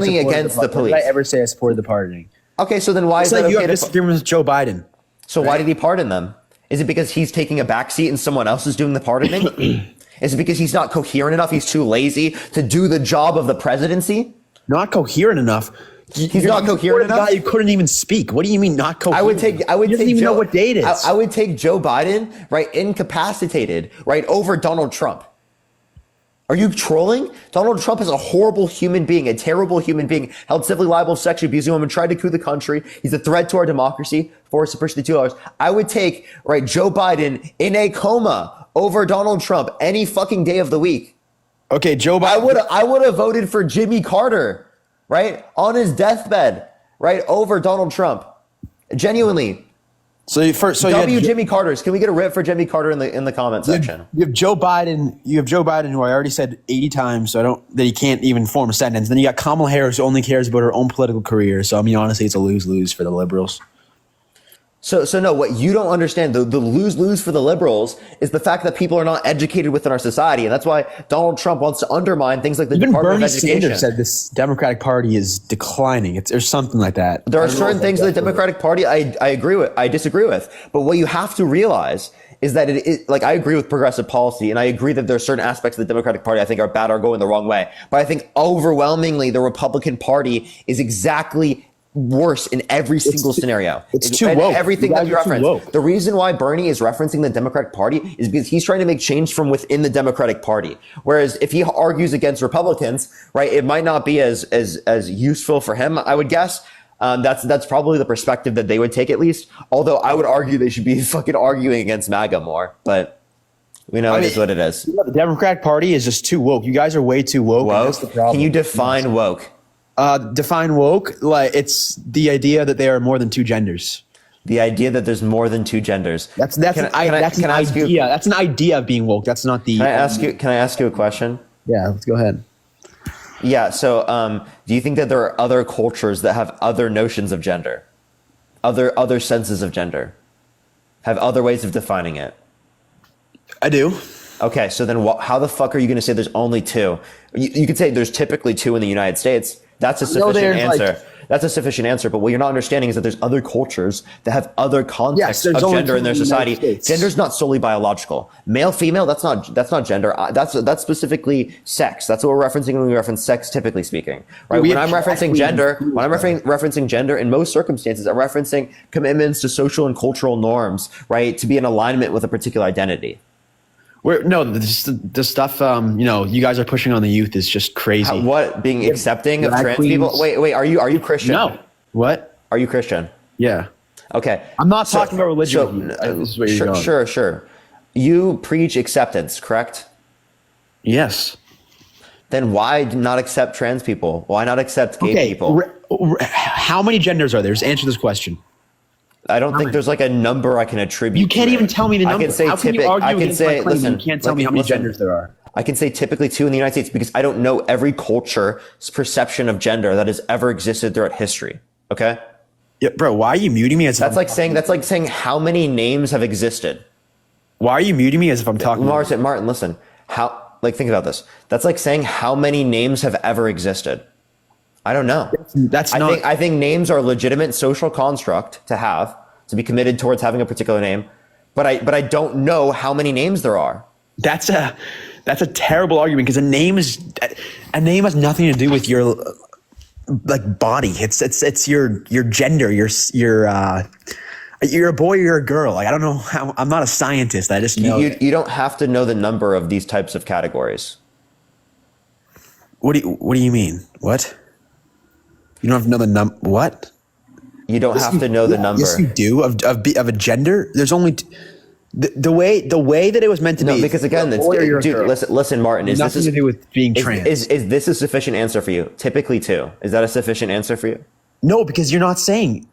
S13: supported the pardoning?
S1: Okay, so then why is that
S13: you
S1: okay
S13: have disagreement with Joe Biden.
S1: So why did he pardon them? Is it because he's taking a backseat and someone else is doing the pardoning? Is it because he's not coherent enough? He's too lazy to do the job of the presidency?
S13: Not coherent enough.
S1: He's not coherent enough.
S13: You couldn't even speak. What do you mean not coherent?
S1: I would take
S13: know what date it is.
S1: I would take Joe Biden, right, incapacitated, right, over Donald Trump. Are you trolling? Donald Trump is a horrible human being, a terrible human being, held civilly liable, sexually abusing women, tried to coup the country. He's a threat to our democracy, forced to push the $2. I would take, right, Joe Biden in a coma over Donald Trump any fucking day of the week.
S13: Okay, Joe Biden.
S1: I would have voted for Jimmy Carter, right, on his deathbed, right, over Donald Trump. Genuinely. Jimmy Carter's. Can we get a rip for Jimmy Carter in the comment section?
S13: You have Joe Biden. Who I already said 80 times, that he can't even form a sentence. Then you got Kamala Harris, who only cares about her own political career. So I mean, honestly, it's a lose-lose for the liberals.
S1: So no, what you don't understand, the lose-lose for the liberals is the fact that people are not educated within our society. And that's why Donald Trump wants to undermine things like the Department of Education.
S13: Sanders said this Democratic Party is declining. There's something like that.
S1: There are certain things in the Democratic Party I disagree with. But what you have to realize is that I agree with progressive policy, and I agree that there are certain aspects of the Democratic Party I think are bad or going the wrong way. But I think overwhelmingly the Republican Party is exactly worse in every single scenario.
S13: It's too woke.
S1: Everything that you reference. The reason why Bernie is referencing the Democratic Party is because he's trying to make change from within the Democratic Party. Whereas if he argues against Republicans, right, it might not be as useful for him, I would guess. That's probably the perspective that they would take, at least. Although I would argue they should be fucking arguing against MAGA more. But it is what it is.
S13: The Democratic Party is just too woke. You guys are way too woke.
S1: Woke? Can you define woke?
S13: Define woke, like it's the idea that there are more than two genders.
S1: The idea that there's more than two genders.
S13: That's an idea. That's an idea of being woke. That's not the.
S1: Can I ask you a question?
S13: Yeah, let's go ahead.
S1: Yeah. So, do you think that there are other cultures that have other notions of gender, other senses of gender, have other ways of defining it?
S13: I do.
S1: Okay. So then, how the fuck are you going to say there's only two? You could say there's typically two in the United States. That's a sufficient answer. That's a sufficient answer. But what you're not understanding is that there's other cultures that have other contexts of gender in their society. Gender's not solely biological. Male, female, that's not gender. That's specifically sex. That's what we're referencing when we reference sex, typically speaking. Right? When I'm referencing gender, in most circumstances, I'm referencing commitments to social and cultural norms, right? To be in alignment with a particular identity.
S13: The stuff you guys are pushing on the youth is just crazy.
S1: Being accepting of trans people? Wait, are you Christian?
S13: No. What?
S1: Are you Christian?
S13: Yeah.
S1: Okay.
S13: I'm not talking about religion. This is where you're going.
S1: Sure. You preach acceptance, correct?
S13: Yes.
S1: Then why not accept trans people? Why not accept gay people?
S13: How many genders are there? Just answer this question.
S1: I don't think there's like a number I can attribute.
S13: You can't even tell me the number.
S1: I can say
S13: listen, you can't tell me how many genders there are.
S1: I can say typically two in the United States because I don't know every culture's perception of gender that has ever existed throughout history. Okay?
S13: Yeah, bro, why are you muting me
S1: that's like saying how many names have existed.
S13: Why are you muting me as if I'm talking?
S1: Martin, listen. Think about this. That's like saying how many names have ever existed. I don't know. I think names are a legitimate social construct to have, to be committed towards having a particular name, but I don't know how many names there are.
S13: That's a terrible argument because a name has nothing to do with your like body. It's your gender. You're a boy or you're a girl. Like I don't know how. I'm not a scientist. I just know
S1: you don't have to know the number of these types of categories.
S13: What do you mean? What? You don't have to know the number. What?
S1: You don't have to know the number.
S13: Yes, you do. Of a gender. There's only the way that it was meant to be.
S1: No, because again, listen, Martin. Is
S13: nothing to do with being trans.
S1: Is this a sufficient answer for you? Typically, two. Is that a sufficient answer for you?
S13: No, because you're not saying.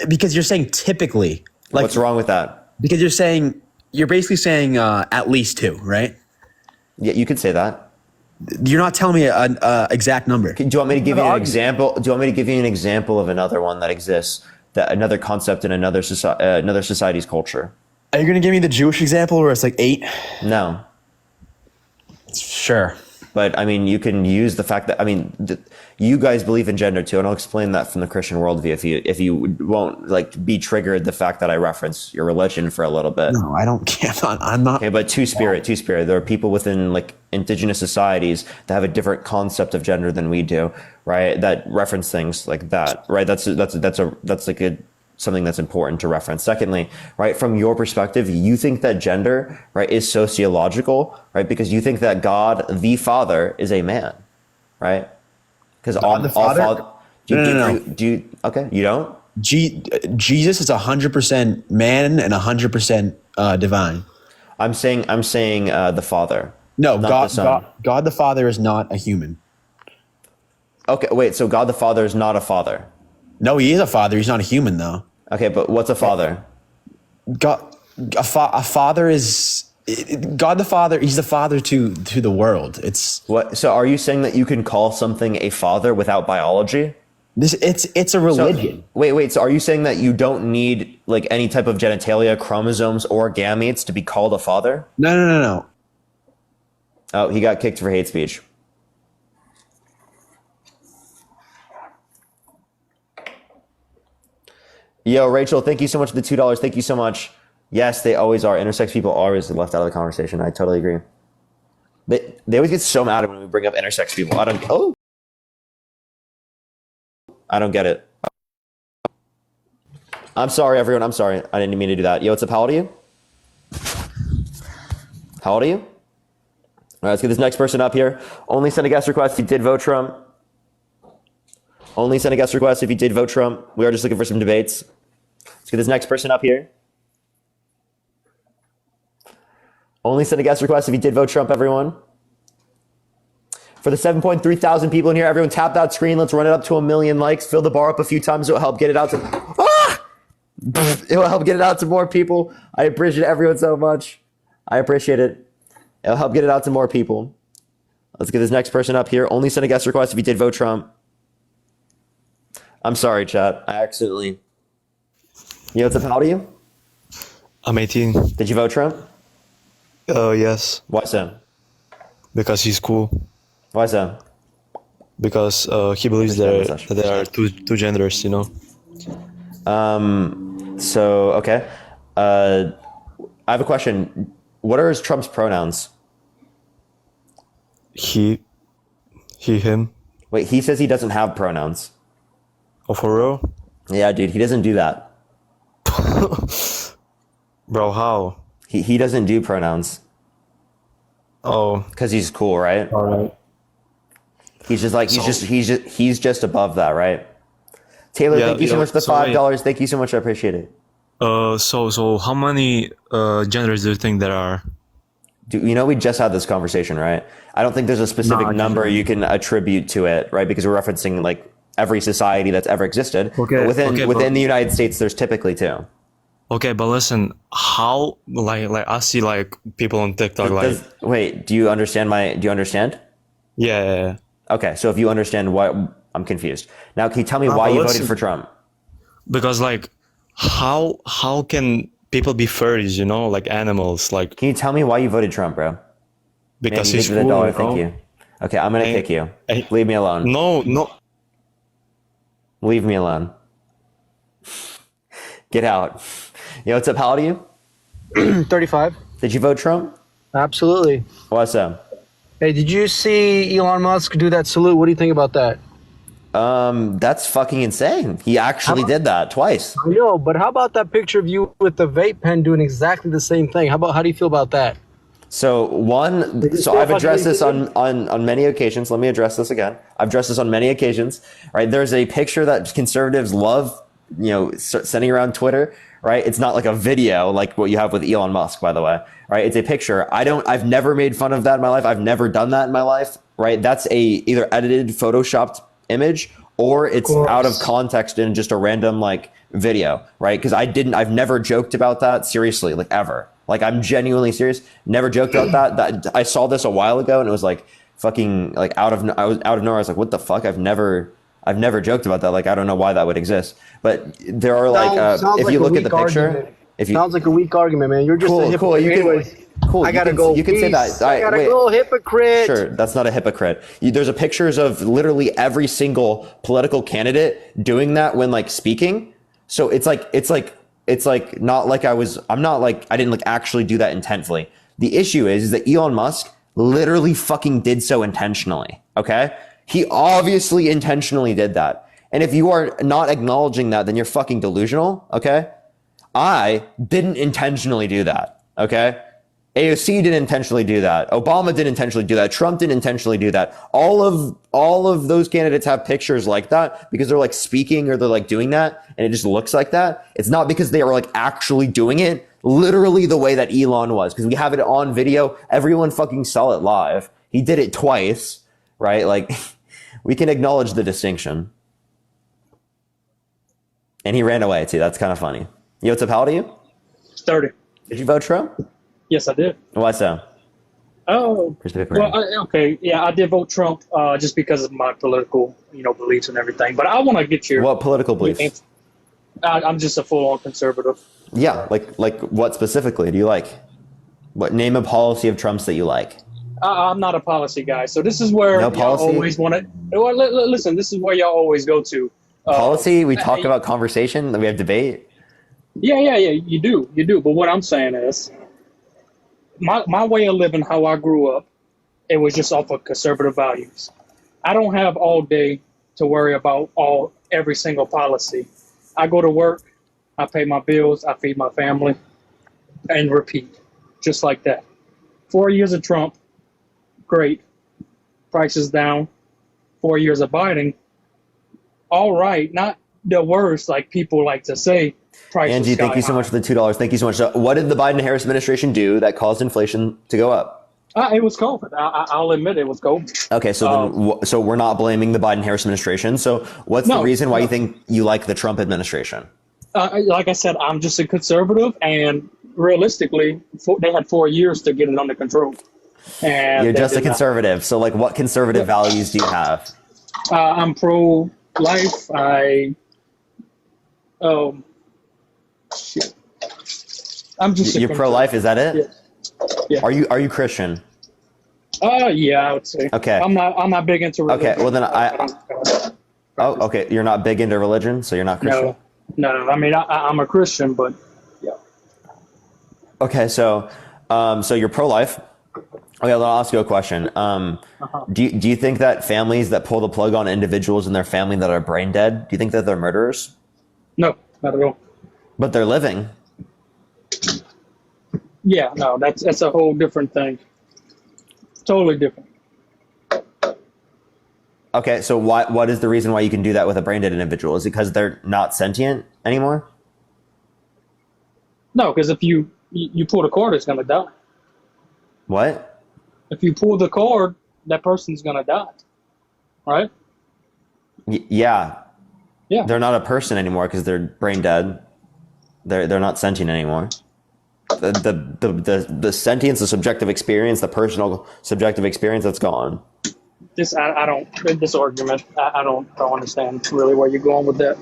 S13: Because you're saying typically. Like,
S1: what's wrong with that? Because
S13: you're basically saying at least two, right?
S1: Yeah, you could say that.
S13: You're not telling me an exact number.
S1: Do you want me to give you an example? Do you want me to give you an example of another one that exists, that another concept in another society's culture?
S13: Are you going to give me the Jewish example where it's like 8?
S1: No.
S13: Sure.
S1: But I mean, you can use the fact that you guys believe in gender too, and I'll explain that from the Christian worldview if you won't like be triggered the fact that I reference your religion for a little bit.
S13: No, I don't care. I'm not.
S1: Okay, but two spirit. There are people within like indigenous societies that have a different concept of gender than we do, right? That reference things like that, right? That's like something that's important to reference. Secondly, right, from your perspective, you think that gender, right, is sociological, right? Because you think that God, the Father, is a man, right? Because all
S13: the Father.
S1: No. Okay, you don't?
S13: Jesus is 100% man and 100% divine.
S1: I'm saying the Father.
S13: No, God the Father is not a human.
S1: Okay, wait. So God the Father is not a father.
S13: No, he is a father. He's not a human, though.
S1: Okay, but what's a father?
S13: A father is God the Father. He's the father to the world. It's
S1: what? So, are you saying that you can call something a father without biology?
S13: It's a religion.
S1: So, wait. So, are you saying that you don't need like any type of genitalia, chromosomes, or gametes to be called a father?
S13: No.
S1: Oh, he got kicked for hate speech. Yo, Rachel, thank you so much for the $2. Thank you so much. Yes, they always are. Intersex people are always left out of the conversation. I totally agree. They always get so mad when we bring up intersex people. I don't get it. I'm sorry, everyone. I'm sorry. I didn't mean to do that. Yo, what's up? How old are you? All right, let's get this next person up here. Only send a guest request if you did vote Trump. Only send a guest request if you did vote Trump. We are just looking for some debates. Let's get this next person up here. Only send a guest request if you did vote Trump, everyone. For the 7.3 thousand people in here, everyone tap that screen. Let's run it up to 1 million likes. Fill the bar up a few times. It'll help get it out to... It will help get it out to more people. I appreciate everyone so much. I appreciate it. It'll help get it out to more people. Let's get this next person up here. Only send a guest request if you did vote Trump. I'm sorry, chat. I accidentally... Yo, what's up? How old are you?
S8: I'm 18.
S1: Did you vote Trump?
S8: Yes.
S1: Why so?
S8: Because he's cool.
S1: Why so?
S8: Because he believes that there are two genders, you know?
S1: So, okay. I have a question. What are Trump's pronouns?
S8: He, him.
S1: Wait, he says he doesn't have pronouns.
S8: Oh, for real?
S1: Yeah, dude, he doesn't do that.
S8: Bro, how?
S1: He doesn't do pronouns.
S8: Oh.
S1: Because he's cool, right?
S8: All right.
S1: He's just above that, right? Taylor, thank you so much for the $5. Thank you so much. I appreciate it.
S8: So how many genders do you think there are?
S1: We just had this conversation, right? I don't think there's a specific number you can attribute to it, right? Because we're referencing like every society that's ever existed.
S8: Okay.
S1: But within the United States, there's typically 2.
S8: Okay, but listen, how like I see like people on TikTok
S1: wait, do you understand?
S8: Yeah.
S1: Okay, so if you understand what, I'm confused. Now, can you tell me why you voted for Trump?
S8: Because like, how can people be furries, like animals? Like,
S1: can you tell me why you voted Trump, bro?
S8: Because he's cool,
S1: $1, thank you. Okay, I'm gonna kick you. Leave me alone.
S8: No.
S1: Leave me alone. Get out. You know what's up? How old are you?
S14: 35.
S1: Did you vote Trump?
S14: Absolutely.
S1: What's up?
S14: Hey, did you see Elon Musk do that salute? What do you think about that?
S1: That's fucking insane. He actually did that twice.
S14: I know, but how about that picture of you with the vape pen doing exactly the same thing? How do you feel about that?
S1: So I've addressed this on many occasions. Let me address this again. I've addressed this on many occasions. Right? There's a picture that conservatives love, sending around Twitter. Right? It's not like a video like what you have with Elon Musk, by the way. Right? It's a picture. I've never made fun of that in my life. I've never done that in my life. Right? That's either edited, photoshopped image, or it's out of context in just a random video, right? Because I've never joked about that seriously, ever. I'm genuinely serious. Never joked about that. I saw this a while ago and it was fucking out of nowhere. I was like, what the fuck? I've never joked about that. I don't know why that would exist. But there are if you look at the picture,
S14: sounds like a weak argument, man. You're just a hypocrite.
S1: Cool.
S14: I gotta go.
S1: You can say that.
S14: I gotta go, hypocrite.
S1: Sure, that's not a hypocrite. There's pictures of literally every single political candidate doing that when speaking. So it's not like I didn't actually do that intentfully. The issue is that Elon Musk literally fucking did so intentionally. Okay, he obviously intentionally did that. And if you are not acknowledging that, then you're fucking delusional. Okay, I didn't intentionally do that. Okay. AOC didn't intentionally do that. Obama didn't intentionally do that. Trump didn't intentionally do that. All of those candidates have pictures like that because they're speaking or they're doing that and it just looks like that. It's not because they are actually doing it literally the way that Elon was, because we have it on video. Everyone fucking saw it live. He did it twice, right? We can acknowledge the distinction. And he ran away too. That's kind of funny. Yo, what's up? How old are you?
S15: 30.
S1: Did you vote Trump?
S15: Yes, I did.
S1: Why so?
S15: Oh, well, okay. Yeah, I did vote Trump just because of my political, beliefs and everything. But I want to get your...
S1: What political beliefs?
S15: I'm just a full-on conservative.
S1: Yeah, like what specifically do you like? What name a policy of Trump's that you like?
S15: I'm not a policy guy, so this is where
S1: y'all
S15: always want to... Well, listen, this is where y'all always go to.
S1: Policy? We talk about conversation, then we have debate?
S15: Yeah, you do. But what I'm saying is... My way of living, how I grew up, it was just off of conservative values. I don't have all day to worry about every single policy. I go to work, I pay my bills, I feed my family, and repeat, just like that. 4 years of Trump, great. Prices down. 4 years of Biden, all right. Not the worst, like people like to say.
S1: Angie, thank you so much for the $2. Thank you so much. So what did the Biden-Harris administration do that caused inflation to go up?
S15: It was COVID. I'll admit it was COVID.
S1: Okay, so so we're not blaming the Biden-Harris administration. So what's the reason why you think you like the Trump administration?
S15: Like I said, I'm just a conservative, and realistically, they had 4 years to get it under control. And
S1: you're just a conservative. So what conservative values do you have?
S15: I'm pro-life. Shit. I'm just.
S1: You're pro-life. Is that it?
S15: Yeah.
S1: Are you Christian?
S15: Yeah, I would say.
S1: Okay.
S15: I'm not big into religion.
S1: Okay. Well, then okay. You're not big into religion, so you're not Christian.
S15: No. I mean, I'm a Christian, but yeah.
S1: Okay, so you're pro-life. Okay, I'll ask you a question. Do you think that families that pull the plug on individuals in their family that are brain dead, do you think that they're murderers?
S15: No, not at all.
S1: But they're living.
S15: Yeah, no, that's a whole different thing. Totally different.
S1: Okay, so what is the reason why you can do that with a brain dead individual? Is it because they're not sentient anymore?
S15: No, because if you pull the cord, it's gonna die.
S1: What?
S15: If you pull the cord, that person's gonna die. Right?
S1: Yeah.
S15: Yeah.
S1: They're not a person anymore because they're brain dead. They're not sentient anymore. The sentience, the subjective experience, the personal subjective experience, that's gone.
S15: This argument. I don't understand really where you're going with that.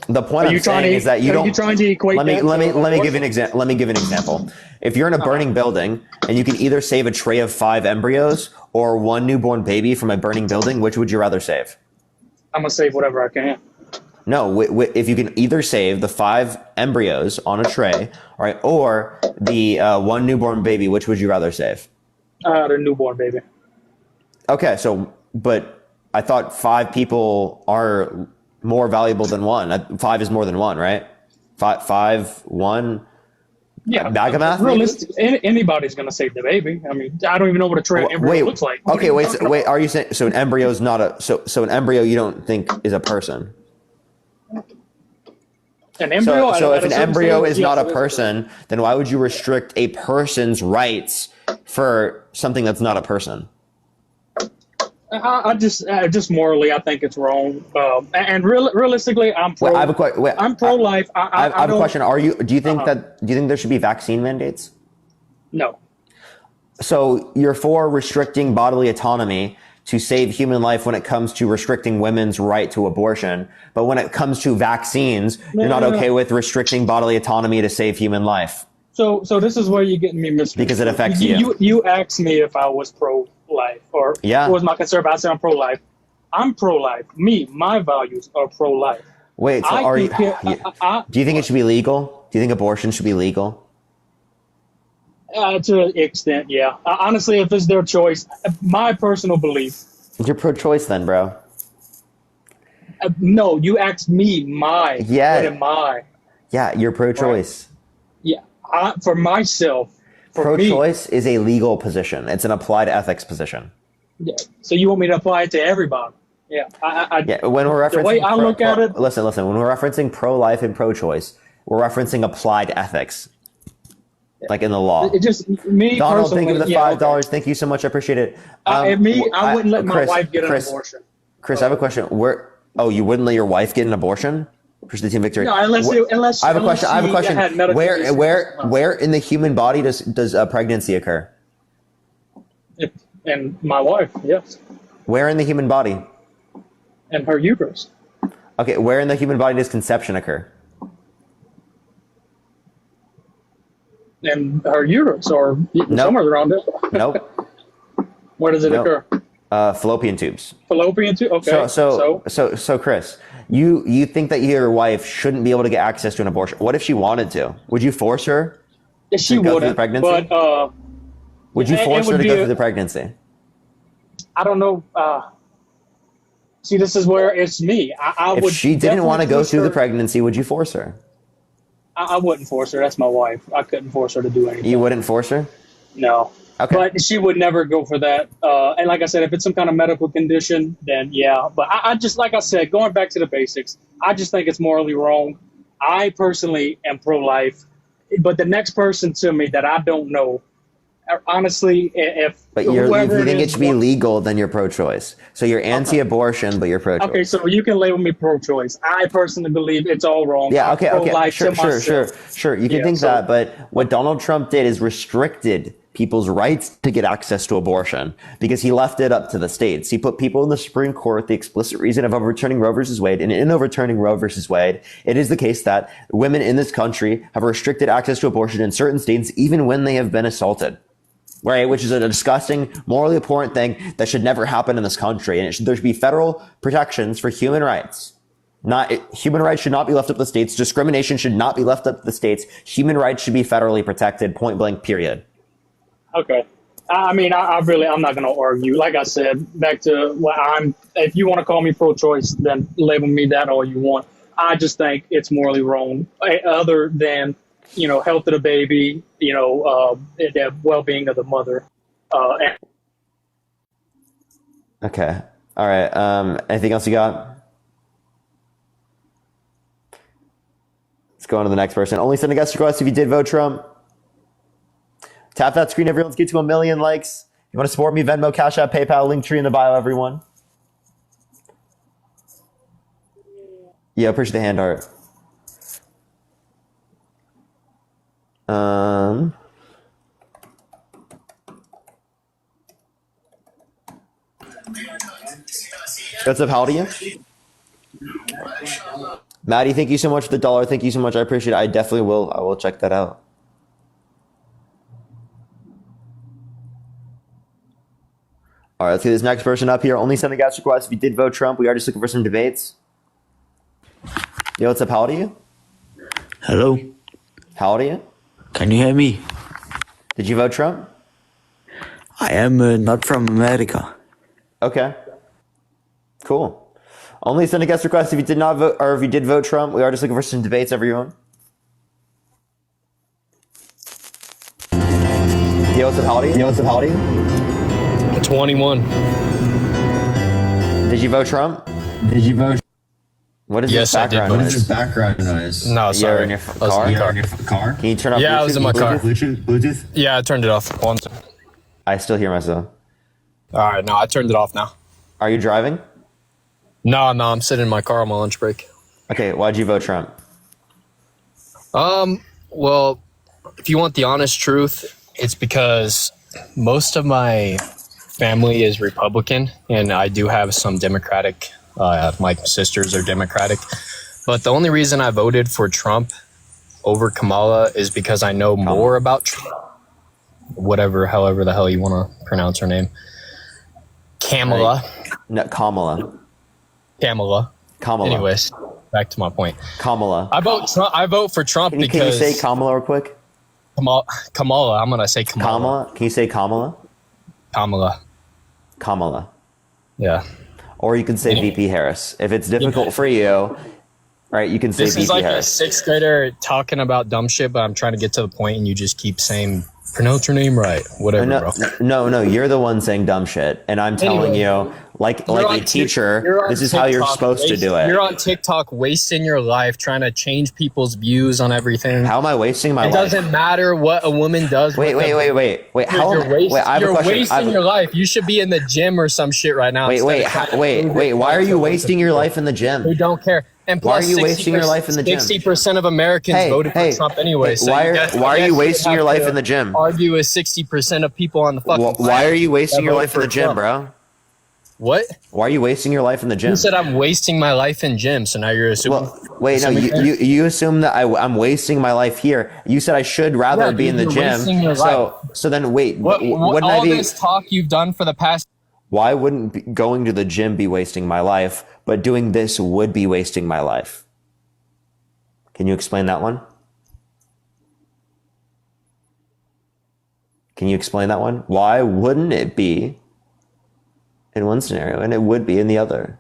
S1: The point I'm saying is that you don't.
S15: Are you trying to equate?
S1: Let me give an example. Let me give an example. If you're in a burning building and you can either save a tray of 5 embryos or 1 newborn baby from a burning building, which would you rather save?
S15: I'm gonna save whatever I can.
S1: No, if you can either save the 5 embryos on a tray, all right, or the 1 newborn baby, which would you rather save?
S15: The newborn baby.
S1: Okay, so, but I thought 5 people are more valuable than 1. 5 is more than 1, right? 5, 1.
S15: Yeah,
S1: bag of math.
S15: Realistic. Anybody's gonna save the baby. I mean, I don't even know what a tray embryo looks like.
S1: Okay, wait. Are you saying so? An embryo is not a so an embryo you don't think is a person?
S15: An embryo.
S1: So if an embryo is not a person, then why would you restrict a person's rights for something that's not a person?
S15: I just morally, I think it's wrong. And realistically, I'm pro. I'm pro-life.
S1: I have a question. Do you think there should be vaccine mandates?
S15: No.
S1: So you're for restricting bodily autonomy to save human life when it comes to restricting women's right to abortion, but when it comes to vaccines, you're not okay with restricting bodily autonomy to save human life.
S15: So this is where you're getting me misconstrued.
S1: Because it affects you.
S15: You asked me if I was pro-life or what was my conservative. I said I'm pro-life. I'm pro-life. My values are pro-life.
S1: Wait, so do you think it should be legal? Do you think abortion should be legal?
S15: To an extent, yeah. Honestly, if it's their choice, my personal belief.
S1: You're pro-choice then, bro.
S15: No, you asked me what am I?
S1: Yeah, you're pro-choice.
S15: Right. Yeah, for myself.
S1: Pro-choice is a legal position. It's an applied ethics position.
S15: Yeah. So you want me to apply it to everybody? Yeah.
S1: When we're referencing
S15: the way I look at it.
S1: Listen. When we're referencing pro-life and pro-choice, we're referencing applied ethics. Like in the law.
S15: It just me
S1: Donald,
S15: personally.
S1: thank you for the $5. Okay. Thank you so much. I appreciate it.
S15: I wouldn't let my wife get an abortion.
S1: Chris, I have a question. You wouldn't let your wife get an abortion? Appreciate the team victory.
S15: No, unless
S1: I have a question. Where in the human body does pregnancy occur?
S15: And my wife, yes.
S1: Where in the human body?
S15: And her uterus.
S1: Okay, where in the human body does conception occur?
S15: And her uterus, or somewhere around there.
S1: Nope.
S15: Where does it occur?
S1: Fallopian tubes.
S15: Fallopian tube. Okay.
S1: So, Chris, you think that your wife shouldn't be able to get access to an abortion? What if she wanted to? Would you force her?
S15: She wouldn't. Through the pregnancy? But
S1: would you force her to go through the pregnancy?
S15: I don't know. See, this is where it's me.
S1: If she didn't want to go through the pregnancy, would you force her?
S15: I wouldn't force her. That's my wife. I couldn't force her to do anything.
S1: You wouldn't force her?
S15: No.
S1: Okay.
S15: But she would never go for that. And like I said, if it's some kind of medical condition, then yeah. But I just, like I said, going back to the basics, I just think it's morally wrong. I personally am pro-life. But the next person to me that I don't know, honestly, if
S1: you think it should be legal, then you're pro-choice. So you're anti-abortion, but you're pro-choice.
S15: Okay, so you can label me pro-choice. I personally believe it's all wrong.
S1: Yeah, okay. Sure. You can think that, but what Donald Trump did is restricted people's rights to get access to abortion because he left it up to the states. He put people in the Supreme Court, the explicit reason of overturning Roe versus Wade. And in overturning Roe versus Wade, it is the case that women in this country have restricted access to abortion in certain states, even when they have been assaulted. Right, which is a disgusting, morally abhorrent thing that should never happen in this country. And there should be federal protections for human rights. Human rights should not be left up to the states. Discrimination should not be left up to the states. Human rights should be federally protected, point blank, period.
S15: Okay. I mean, I'm not going to argue. Like I said, back to what if you want to call me pro-choice, then label me that all you want. I just think it's morally wrong. Other than, health of the baby, the well-being of the mother.
S1: Okay. All right. Anything else you got? Let's go on to the next person. Only send a guest request if you did vote Trump. Tap that screen, everyone. Let's get to 1 million likes. You want to support me? Venmo, Cash App, PayPal, link tree in the bio, everyone. Yeah, appreciate the hand art. What's up? How old are you? Maddie, thank you so much for the $1. Thank you so much. I appreciate it. I definitely will. I will check that out. All right, let's get this next person up here. Only send a guest request if you did vote Trump. We are just looking for some debates. Yo, what's up? How old are you?
S16: Hello.
S1: How old are you?
S16: Can you hear me?
S1: Did you vote Trump?
S16: I am not from America.
S1: Okay. Cool. Only send a guest request if you did not vote, or if you did vote Trump. We are just looking for some debates, everyone. Yo, what's up? How old are you?
S17: 21.
S1: Did you vote Trump? What is
S17: Yes,
S1: this
S17: I did
S1: background
S17: vote.
S1: noise?
S17: Background noise. No,
S1: You're
S17: sorry.
S1: in your
S17: I was in the
S1: car? Can you turn off
S17: Yeah, I was in my car.
S1: Bluetooth?
S17: Yeah, I turned it off. One second.
S1: I still hear myself.
S17: All right, no, I turned it off now.
S1: Are you driving?
S17: No, I'm sitting in my car on my lunch break.
S1: Okay, why'd you vote Trump?
S17: Well, if you want the honest truth, it's because most of my family is Republican, and I do have some Democratic. My sisters are Democratic, but the only reason I voted for Trump over Kamala is because I know more about Trump. However the hell you want to pronounce her name. Kamala.
S1: No, Kamala.
S17: Anyways, back to my point.
S1: Kamala.
S17: I vote for Trump
S1: Can you
S17: because
S1: say Kamala real quick?
S17: Kamala. I'm gonna say Kamala.
S1: Kamala? Can you say Kamala? Kamala.
S17: Yeah.
S1: Or you can say VP Harris. If it's difficult for you, right, you can say
S17: This
S1: VP
S17: is like
S1: Harris.
S17: a sixth grader talking about dumb shit, but I'm trying to get to the point, and you just keep saying, pronounce your name right. Whatever, bro.
S1: No, you're the one saying dumb shit. And I'm telling you, like a teacher, this is how you're supposed to do it.
S17: You're on TikTok wasting your life trying to change people's views on everything.
S1: How am I wasting my life?
S17: It doesn't matter what a woman does.
S1: Wait. You're
S17: wasting your life. You should be in the gym or some shit right now.
S1: Wait. Why are you wasting your life in the gym?
S17: We don't care. And plus,
S1: why are you wasting your life in the gym?
S17: 60% of Americans voted for Trump anyway. So
S1: why are you wasting your life in the gym?
S17: Argue with 60% of people on the fucking
S1: Why are you wasting your life in the gym, bro?
S17: What?
S1: Why are you wasting your life in the gym?
S17: You said I'm wasting my life in gym, so now you're assuming.
S1: You assume that I'm wasting my life here. You said I should rather be in the gym. So then wait, wouldn't I be?
S17: All this talk you've done for the past.
S1: Why wouldn't going to the gym be wasting my life, but doing this would be wasting my life? Can you explain that one? Why wouldn't it be in one scenario and it would be in the other?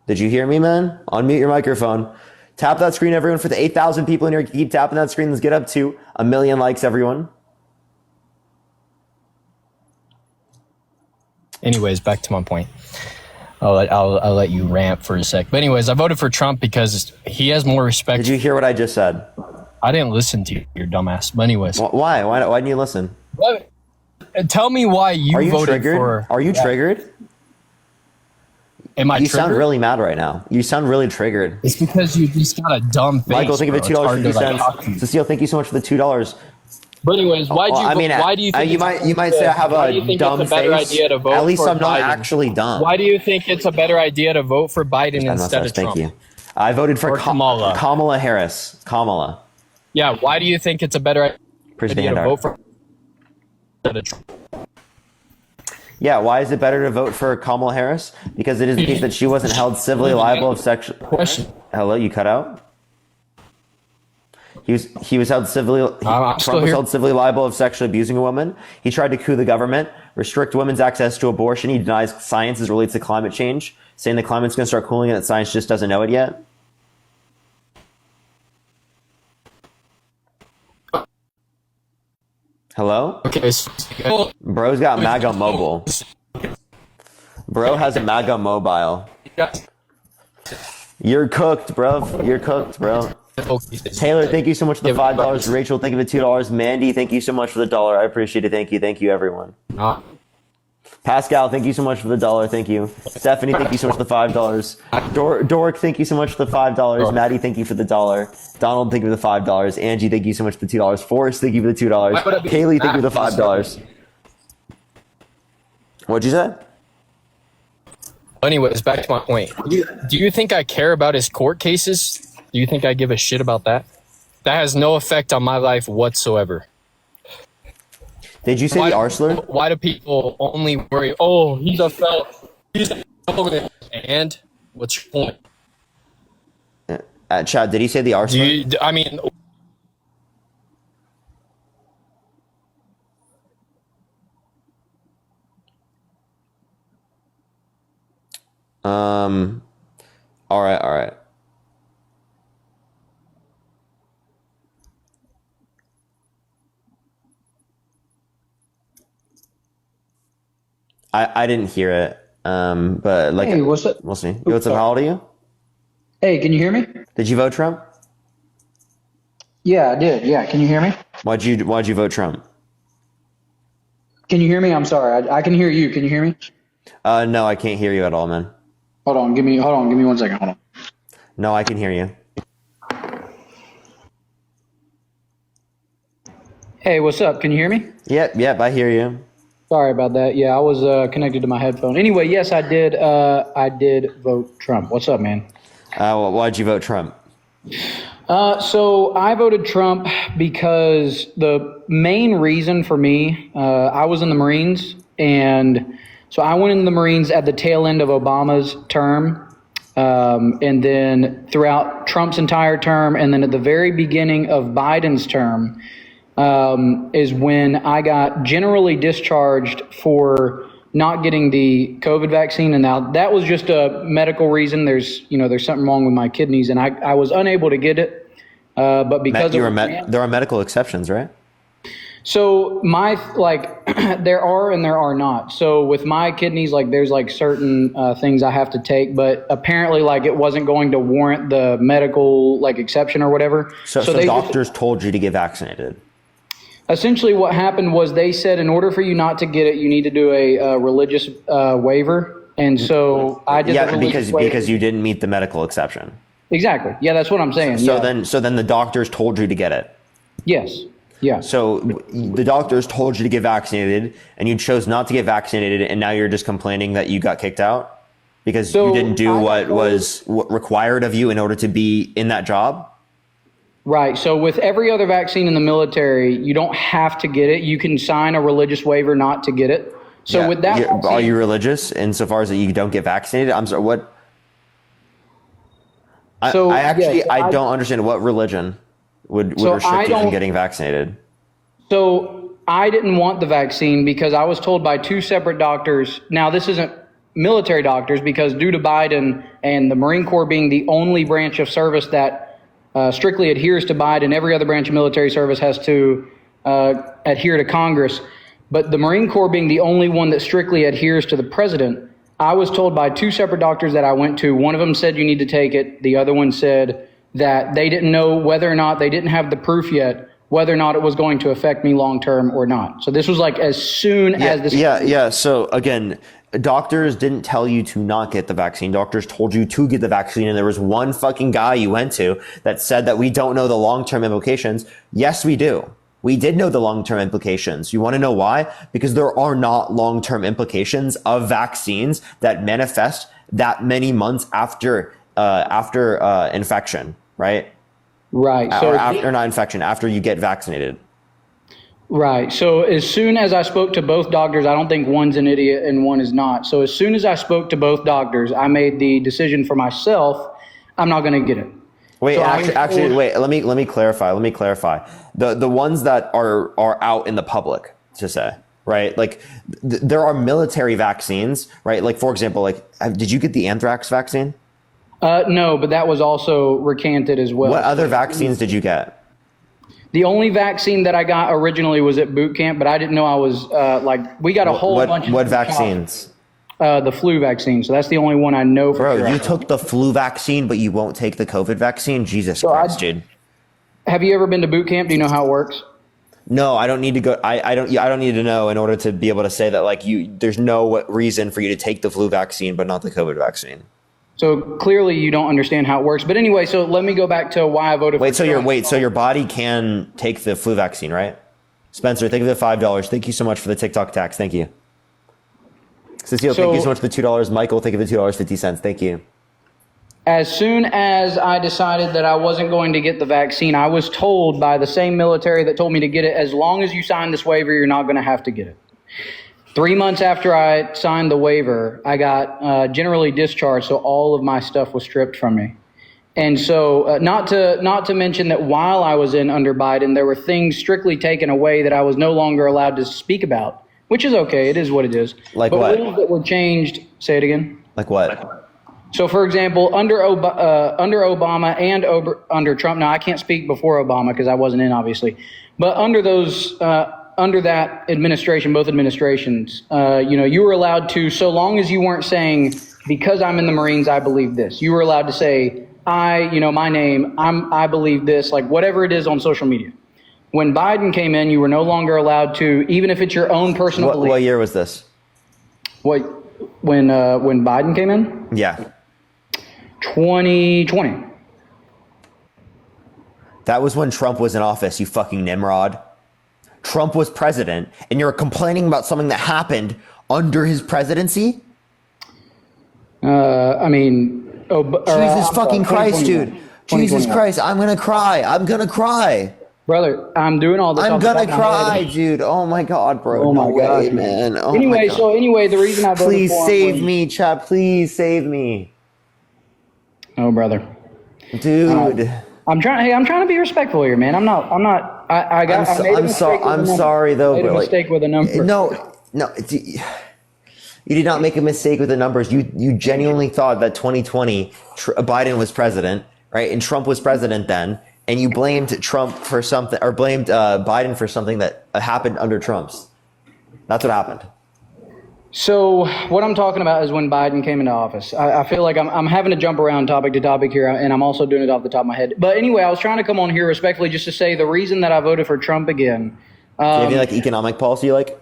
S1: Did you hear me, man? Unmute your microphone. Tap that screen, everyone, for the 8,000 people in here. Keep tapping that screen. Let's get up to 1 million likes, everyone.
S17: Anyways, back to my point. I'll let you rant for a sec. But anyways, I voted for Trump because he has more respect.
S1: Did you hear what I just said?
S17: I didn't listen to you, your dumbass. But anyways.
S1: Why? Why didn't you listen?
S17: Tell me why you voted for...
S1: Are you triggered?
S17: Am I
S1: You
S17: triggered?
S1: sound really mad right now. You sound really triggered.
S17: It's because you just got a dumb face.
S1: Michael, think of it, $2.50. Cecile, thank you so much for the $2.
S17: But anyways, why do you think
S1: you might say I have a dumb face.
S17: Idea to vote
S1: At least
S17: for
S1: I'm not
S17: Biden?
S1: actually dumb.
S17: Why do you think it's a better idea to vote for Biden instead of Trump?
S1: Thank you. I voted for
S17: Kamala.
S1: Kamala Harris. Kamala.
S17: Yeah, why do you think it's a better idea to vote for instead of Trump?
S1: Yeah, why is it better to vote for Kamala Harris? Because it is the case that she wasn't held civilly liable of sexual... Hello, you cut out? He was held civilly. Trump was held civilly liable of sexually abusing a woman. He tried to coup the government, restrict women's access to abortion. He denies science as it relates to climate change, saying the climate's going to start cooling and that science just doesn't know it yet. Hello?
S17: Okay.
S1: Bro's got MAGA mobile. Bro has a MAGA mobile. You're cooked, bro. You're cooked, bro. Taylor, thank you so much for the $5. Rachel, thank you for $2. Mandy, thank you so much for the $1. I appreciate it. Thank you, everyone. Pascal, thank you so much for the $1. Thank you. Stephanie, thank you so much for the $5. Doric, thank you so much for the $5. Maddie, thank you for the $1. Donald, thank you for the $5. Angie, thank you so much for the $2. Forrest, thank you for the $2. Kaylee, thank you for the $5. What'd you say?
S17: Anyways, back to my point. Do you think I care about his court cases? Do you think I give a shit about that? That has no effect on my life whatsoever.
S1: Did you say the R slur?
S17: Why do people only worry, oh, he's a felon. And what's your point?
S1: Chad, did he say the R slur?
S17: I mean,
S1: All right. I didn't hear it. But like,
S18: Hey, what's up?
S1: we'll see. Yo, what's up? How old are you?
S18: Hey, can you hear me?
S1: Did you vote Trump?
S18: Yeah, I did. Yeah, can you hear me?
S1: Why'd you vote Trump?
S18: Can you hear me? I'm sorry. I can hear you. Can you hear me?
S1: No, I can't hear you at all, man.
S18: Hold on. Give me 1 second. Hold on.
S1: No, I can hear you.
S18: Hey, what's up? Can you hear me?
S1: Yep, I hear you.
S18: Sorry about that. Yeah, I was connected to my headphone. Anyway, yes, I did. I did vote Trump. What's up, man?
S1: Why'd you vote Trump?
S18: So I voted Trump because the main reason for me, I was in the Marines, and so I went in the Marines at the tail end of Obama's term, and then throughout Trump's entire term, and then at the very beginning of Biden's term, is when I got generally discharged for not getting the COVID vaccine. And now that was just a medical reason. There's something wrong with my kidneys, and I was unable to get it. But because
S1: there are medical exceptions, right?
S18: So there are and there are not. So with my kidneys, there's certain things I have to take, but apparently it wasn't going to warrant the medical exception or whatever.
S1: So doctors told you to get vaccinated.
S18: Essentially what happened was they said in order for you not to get it, you need to do a religious waiver. And so I did the religious waiver.
S1: Because you didn't meet the medical exception.
S18: Exactly. Yeah, that's what I'm saying.
S1: So then the doctors told you to get it.
S18: Yes. Yeah.
S1: So the doctors told you to get vaccinated, and you chose not to get vaccinated, and now you're just complaining that you got kicked out because you didn't do what was required of you in order to be in that job?
S18: Right. So with every other vaccine in the military, you don't have to get it. You can sign a religious waiver not to get it. So with that vaccine,
S1: are you religious insofar as that you don't get vaccinated? I'm sorry, what? I don't understand what religion would restrict you from getting vaccinated.
S18: So I didn't want the vaccine because I was told by two separate doctors. Now, this isn't military doctors, because due to Biden and the Marine Corps being the only branch of service that strictly adheres to Biden, every other branch of military service has to adhere to Congress. But the Marine Corps being the only one that strictly adheres to the president, I was told by two separate doctors that I went to. One of them said you need to take it. The other one said that they didn't know whether or not, they didn't have the proof yet, whether or not it was going to affect me long term or not. So this was as soon as this.
S1: Yeah. So again, doctors didn't tell you to not get the vaccine. Doctors told you to get the vaccine. And there was one fucking guy you went to that said that we don't know the long-term implications. Yes, we do. We did know the long-term implications. You want to know why? Because there are not long-term implications of vaccines that manifest that many months after infection, right?
S18: Right.
S1: So not infection, after you get vaccinated.
S18: Right. So as soon as I spoke to both doctors, I don't think one's an idiot and one is not. So as soon as I spoke to both doctors, I made the decision for myself, I'm not going to get it.
S1: Wait,
S18: so
S1: actually, wait. Let me clarify. The ones that are out in the public, to say, right? There are military vaccines, right? For example, did you get the anthrax vaccine?
S18: No, but that was also recanted as well.
S1: What other vaccines did you get?
S18: The only vaccine that I got originally was at boot camp, but I didn't know I was we got a whole bunch of.
S1: What vaccines?
S18: The flu vaccine. So that's the only one I know for sure.
S1: Bro, you took the flu vaccine, but you won't take the COVID vaccine? Jesus Christ, dude.
S18: Have you ever been to boot camp? Do you know how it works?
S1: No, I don't need to go. I don't need to know in order to be able to say that there's no reason for you to take the flu vaccine, but not the COVID vaccine.
S18: So clearly you don't understand how it works. But anyway, so let me go back to why I voted for Trump.
S1: So your body can take the flu vaccine, right? Spencer, thank you for the $5. Thank you so much for the TikTok tax. Thank you. Cecile, thank you so much for the $2. Michael, thank you for the $2.50. Thank you.
S18: As soon as I decided that I wasn't going to get the vaccine, I was told by the same military that told me to get it, as long as you sign this waiver, you're not going to have to get it. 3 months after I signed the waiver, I got generally discharged, so all of my stuff was stripped from me. And so, not to mention that while I was in under Biden, there were things strictly taken away that I was no longer allowed to speak about, which is okay. It is what it is.
S1: Like
S18: but
S1: what?
S18: Rules that were changed. Say it again.
S1: Like what?
S18: So, for example, under Obama and under Trump. Now, I can't speak before Obama because I wasn't in, obviously. But under that administration, both administrations, you were allowed to, so long as you weren't saying, because I'm in the Marines, I believe this. You were allowed to say, my name, I believe this, like whatever it is on social media. When Biden came in, you were no longer allowed to, even if it's your own personal belief.
S1: What year was this?
S18: When Biden came in?
S1: Yeah.
S18: 2020.
S1: That was when Trump was in office, you fucking Nimrod. Trump was president, and you're complaining about something that happened under his presidency? Jesus fucking Christ, dude. Jesus Christ, I'm gonna cry. I'm gonna cry.
S18: Brother, I'm doing all this.
S1: I'm gonna cry, dude. Oh my God, bro.
S18: Oh my God,
S1: man. Oh
S18: anyway,
S1: my God.
S18: the reason I voted
S1: Please
S18: for him
S1: save me, Chad. Please save me.
S18: Oh, brother.
S1: Dude.
S18: I'm trying to be respectful here, man. I'm sorry though,
S1: but
S18: a mistake with a number.
S1: No. You did not make a mistake with the numbers. You genuinely thought that 2020 Biden was president, right? And Trump was president then, and you blamed Trump for something, or blamed Biden for something that happened under Trump's. That's what happened.
S18: So what I'm talking about is when Biden came into office. I feel like I'm having to jump around topic to topic here, and I'm also doing it off the top of my head. But anyway, I was trying to come on here respectfully just to say the reason that I voted for Trump again.
S1: Do you have any economic policy you like?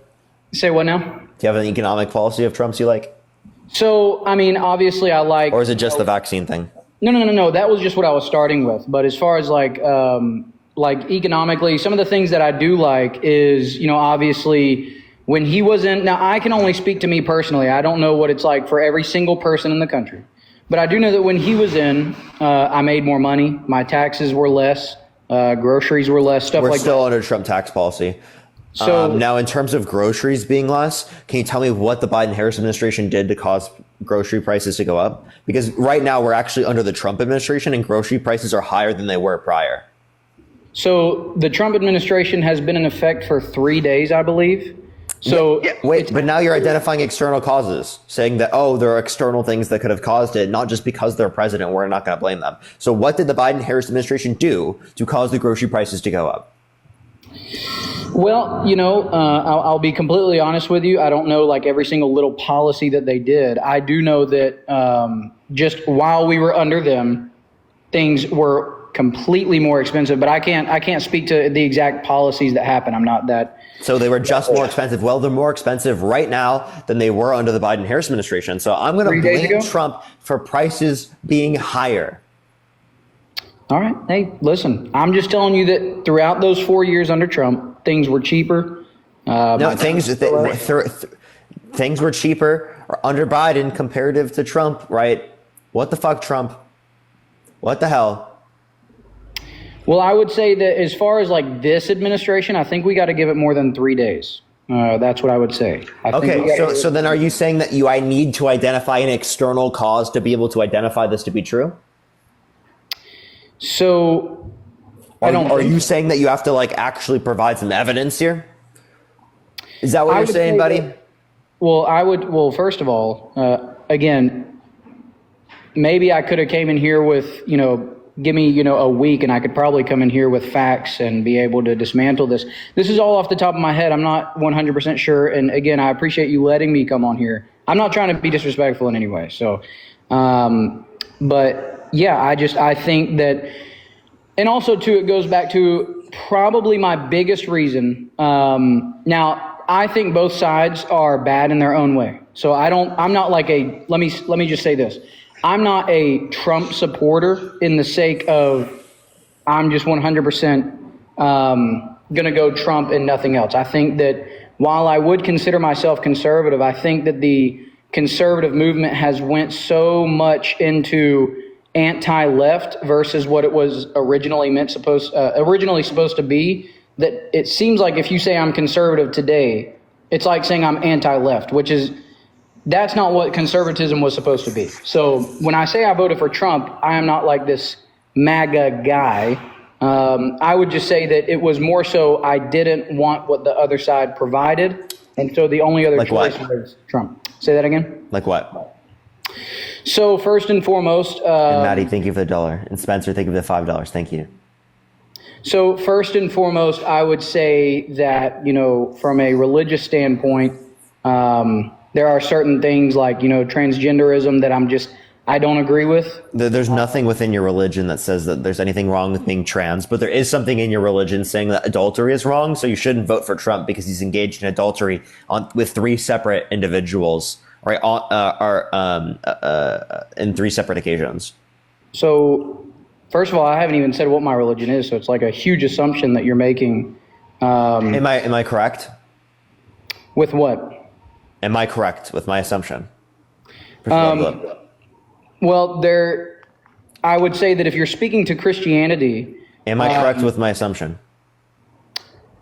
S18: Say what now?
S1: Do you have an economic policy of Trump's you like?
S18: So, obviously I like...
S1: Or is it just the vaccine thing?
S18: No. That was just what I was starting with. But as far as economically, some of the things that I do like is, obviously... When he was in, now I can only speak to me personally. I don't know what it's like for every single person in the country. But I do know that when he was in, I made more money. My taxes were less. Groceries were less, stuff like that.
S1: We're still under Trump tax policy.
S18: So
S1: now in terms of groceries being less, can you tell me what the Biden-Harris administration did to cause grocery prices to go up? Because right now we're actually under the Trump administration and grocery prices are higher than they were prior.
S18: So the Trump administration has been in effect for 3 days, I believe. So
S1: wait, but now you're identifying external causes, saying that, there are external things that could have caused it, not just because they're president. We're not going to blame them. So what did the Biden-Harris administration do to cause the grocery prices to go up?
S18: Well, I'll be completely honest with you. I don't know every single little policy that they did. I do know that just while we were under them, things were completely more expensive, but I can't speak to the exact policies that happened. I'm not that.
S1: So they were just more expensive. Well, they're more expensive right now than they were under the Biden-Harris administration. So I'm going to blame Trump for prices being higher.
S18: All right. Hey, listen, I'm just telling you that throughout those 4 years under Trump, things were cheaper.
S1: Things were cheaper under Biden comparative to Trump, right? What the fuck, Trump? What the hell?
S18: Well, I would say that as far as this administration, I think we got to give it more than 3 days. That's what I would say.
S1: So then are you saying that I need to identify an external cause to be able to identify this to be true?
S18: So
S1: are you saying that you have to actually provide some evidence here? Is that what you're saying, buddy?
S18: First of all, again, maybe I could have came in here with, give me, a week and I could probably come in here with facts and be able to dismantle this. This is all off the top of my head. I'm not 100% sure. And again, I appreciate you letting me come on here. I'm not trying to be disrespectful in any way. So, but yeah, I think that, and also too, it goes back to probably my biggest reason. Now I think both sides are bad in their own way. So I'm not let me just say this. I'm not a Trump supporter in the sake of I'm just 100% going to go Trump and nothing else. I think that while I would consider myself conservative, I think that the conservative movement has went so much into anti-left versus what it was originally supposed to be, that it seems like if you say I'm conservative today, it's like saying I'm anti-left, which is That's not what conservatism was supposed to be. So when I say I voted for Trump, I am not like this MAGA guy. I would just say that it was more so I didn't want what the other side provided. And so the only other choice was Trump. Say that again?
S1: Like what?
S18: So first and foremost...
S1: and Maddie, thank you for the $1. And Spencer, thank you for the $5. Thank you.
S18: So first and foremost, I would say that, from a religious standpoint, there are certain things like, transgenderism that I don't agree with.
S1: There's nothing within your religion that says that there's anything wrong with being trans, but there is something in your religion saying that adultery is wrong, so you shouldn't vote for Trump because he's engaged in adultery with 3 separate individuals, right? In 3 separate occasions.
S18: So, first of all, I haven't even said what my religion is, so it's like a huge assumption that you're making.
S1: Am I correct?
S18: With what?
S1: Am I correct with my assumption?
S18: Well, I would say that if you're speaking to Christianity...
S1: Am I correct with my assumption?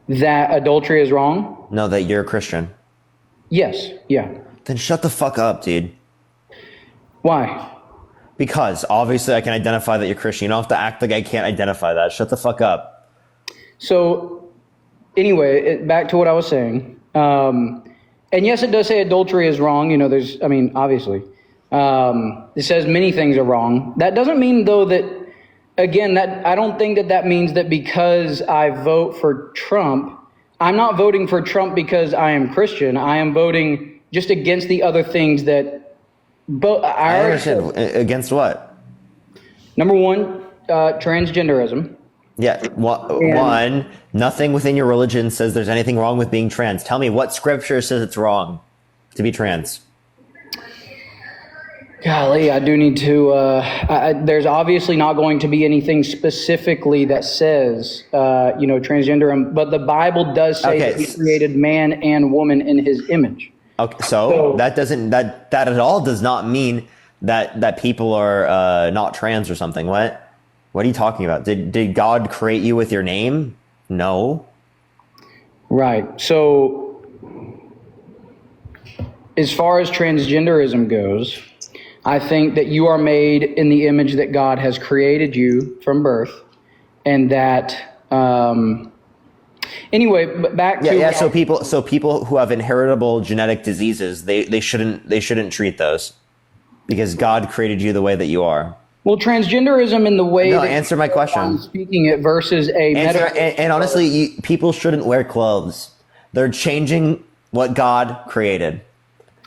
S18: That adultery is wrong?
S1: No, that you're a Christian.
S18: Yes, yeah.
S1: Then shut the fuck up, dude.
S18: Why?
S1: Because obviously I can identify that you're Christian. You don't have to act like I can't identify that. Shut the fuck up.
S18: So, anyway, back to what I was saying. And yes, it does say adultery is wrong. Obviously. It says many things are wrong. That doesn't mean, though, that, again, I don't think that means that because I vote for Trump, I'm not voting for Trump because I am Christian. I am voting just against the other things that... I
S1: understand. Against what?
S18: Number one, transgenderism.
S1: Yeah, one, nothing within your religion says there's anything wrong with being trans. Tell me what scripture says it's wrong to be trans.
S18: Golly, I do need to, there's obviously not going to be anything specifically that says, transgender, but the Bible does say that he created man and woman in his image.
S1: Okay, so that at all does not mean that people are not trans or something. What are you talking about? Did God create you with your name? No.
S18: Right. So as far as transgenderism goes, I think that you are made in the image that God has created you from birth, and that anyway, but back to
S1: so people who have inheritable genetic diseases, they shouldn't treat those because God created you the way that you are.
S18: Well, transgenderism in the way that
S1: answer my question.
S18: I'm speaking it versus
S1: and honestly, people shouldn't wear clothes. They're changing what God created.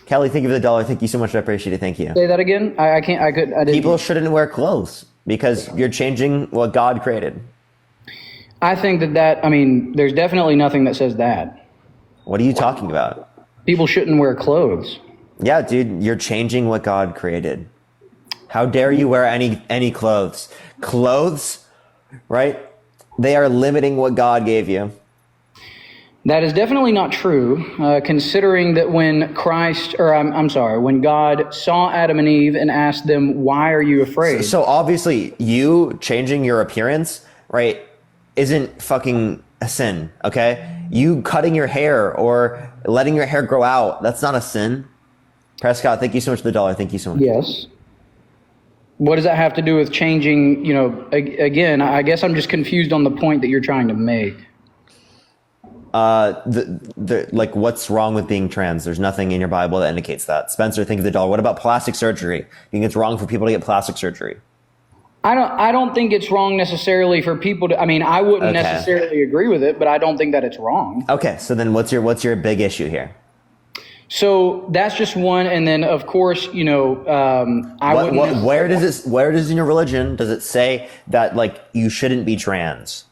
S1: Kelly, thank you for the $1. Thank you so much. I appreciate it. Thank you.
S18: Say that again. I didn't.
S1: People shouldn't wear clothes because you're changing what God created.
S18: I think that there's definitely nothing that says that.
S1: What are you talking about?
S18: People shouldn't wear clothes.
S1: Yeah, dude, you're changing what God created. How dare you wear any clothes? Clothes, right? They are limiting what God gave you.
S18: That is definitely not true, considering that when when God saw Adam and Eve and asked them, why are you afraid?
S1: So obviously, you changing your appearance, right, isn't fucking a sin, okay? You cutting your hair or letting your hair grow out, that's not a sin. Prescott, thank you so much for the $1. Thank you so much.
S18: Yes. What does that have to do with changing, again, I guess I'm just confused on the point that you're trying to make.
S1: Like what's wrong with being trans? There's nothing in your Bible that indicates that. Spencer, thank you for the $1. What about plastic surgery? You think it's wrong for people to get plastic surgery?
S18: I don't think it's wrong necessarily for people to, I wouldn't necessarily agree with it, but I don't think that it's wrong.
S1: Okay. So then what's your big issue here?
S18: So that's just one. And then of course,
S1: where does in your religion, does it say that like you shouldn't be trans?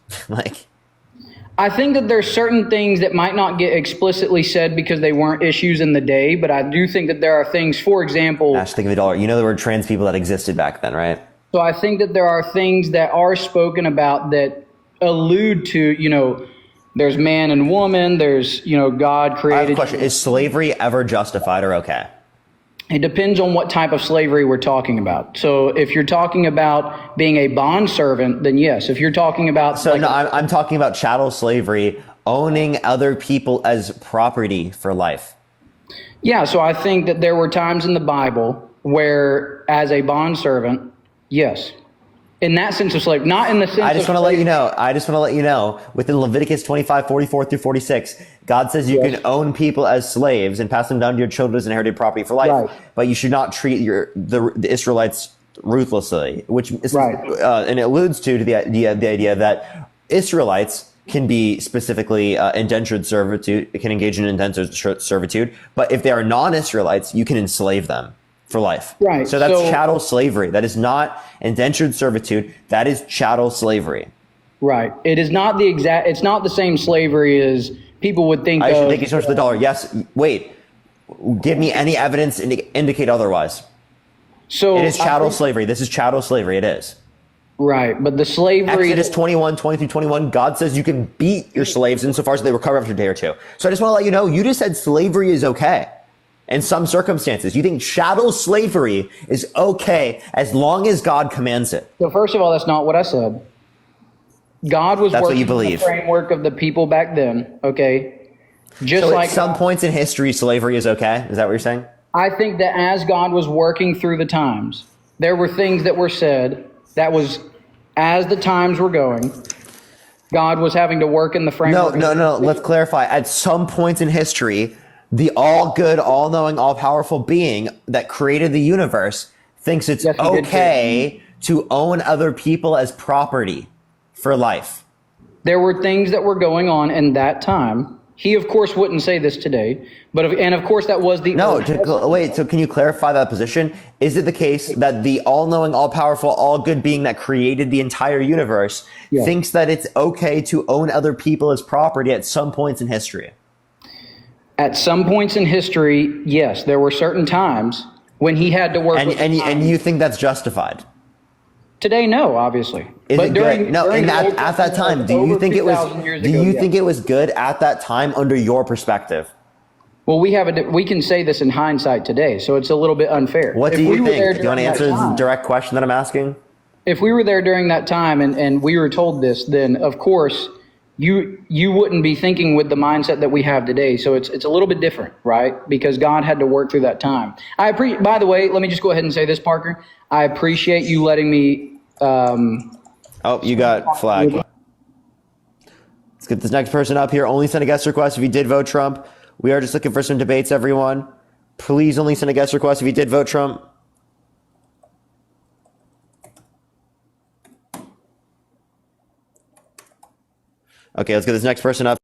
S18: I think that there's certain things that might not get explicitly said because they weren't issues in the day, but I do think that there are things, for example...
S1: Ash, think of the $1. You know there were trans people that existed back then, right?
S18: So I think that there are things that are spoken about that allude to, there's man and woman, there's, God created...
S1: I have a question. Is slavery ever justified or okay?
S18: It depends on what type of slavery we're talking about. So if you're talking about being a bond servant, then yes. If you're talking about...
S1: I'm talking about chattel slavery, owning other people as property for life.
S18: Yeah, so I think that there were times in the Bible where, as a bondservant, yes, in that sense of slave, not in the sense
S1: I just
S18: of
S1: want to let you know. I just want to let you know. Within Leviticus 25, 44 through 46, God says you can own people as slaves and pass them down to your children as inherited property for life,
S18: Right.
S1: but you should not treat the Israelites ruthlessly, which is, and it alludes to the idea that Israelites can be specifically indentured servitude, can engage in indentured servitude, but if they are non-Israelites, you can enslave them for life.
S18: Right.
S1: So that's chattel slavery. That is not indentured servitude. That is chattel slavery.
S18: Right. It is not the exact. It's not the same slavery as people would think.
S1: I should thank you so much for the dollar. Yes. Wait. Give me any evidence indicate otherwise.
S18: So
S1: it is chattel slavery. This is chattel slavery. It is.
S18: Right. But the slavery.
S1: Exodus 21, 20 through 21, God says you can beat your slaves insofar as they recover after a day or two. So I just want to let you know, you just said slavery is okay. In some circumstances, you think chattel slavery is okay as long as God commands it.
S18: So first of all, that's not what I said. God was
S1: That's what
S18: working
S1: you believe.
S18: in the framework of the people back then. Okay. Just
S1: so
S18: like
S1: at some points in history, slavery is okay. Is that what you're saying?
S18: I think that as God was working through the times, there were things that were said that was, as the times were going, God was having to work in the framework.
S1: No. Let's clarify. At some points in history, the all-good, all-knowing, all-powerful being that created the universe thinks it's okay to own other people as property for life.
S18: There were things that were going on in that time. He, of course, wouldn't say this today, but of course, that was the
S1: wait. So, can you clarify that position? Is it the case that the all-knowing, all-powerful, all-good being that created the entire universe thinks that it's okay to own other people as property at some points in history?
S18: At some points in history, yes, there were certain times when he had to work.
S1: And you think that's justified?
S18: Today, no, obviously.
S1: Is
S18: but
S1: it
S18: during,
S1: good? No,
S18: during
S1: at that time, do you think it was? Do you think it was good at that time under your perspective?
S18: Well, we can say this in hindsight today, so it's a little bit unfair.
S1: What do you think? Do you want to answer the direct question that I'm asking?
S18: If we were there during that time and we were told this, then of course you wouldn't be thinking with the mindset that we have today. So it's a little bit different, right? Because God had to work through that time. By the way, let me just go ahead and say this, Parker. I appreciate you letting me.
S1: Oh, you got flagged. Let's get this next person up here. Only send a guest request if you did vote Trump. We are just looking for some debates, everyone. Please only send a guest request if you did vote Trump. Okay, let's get this next person up.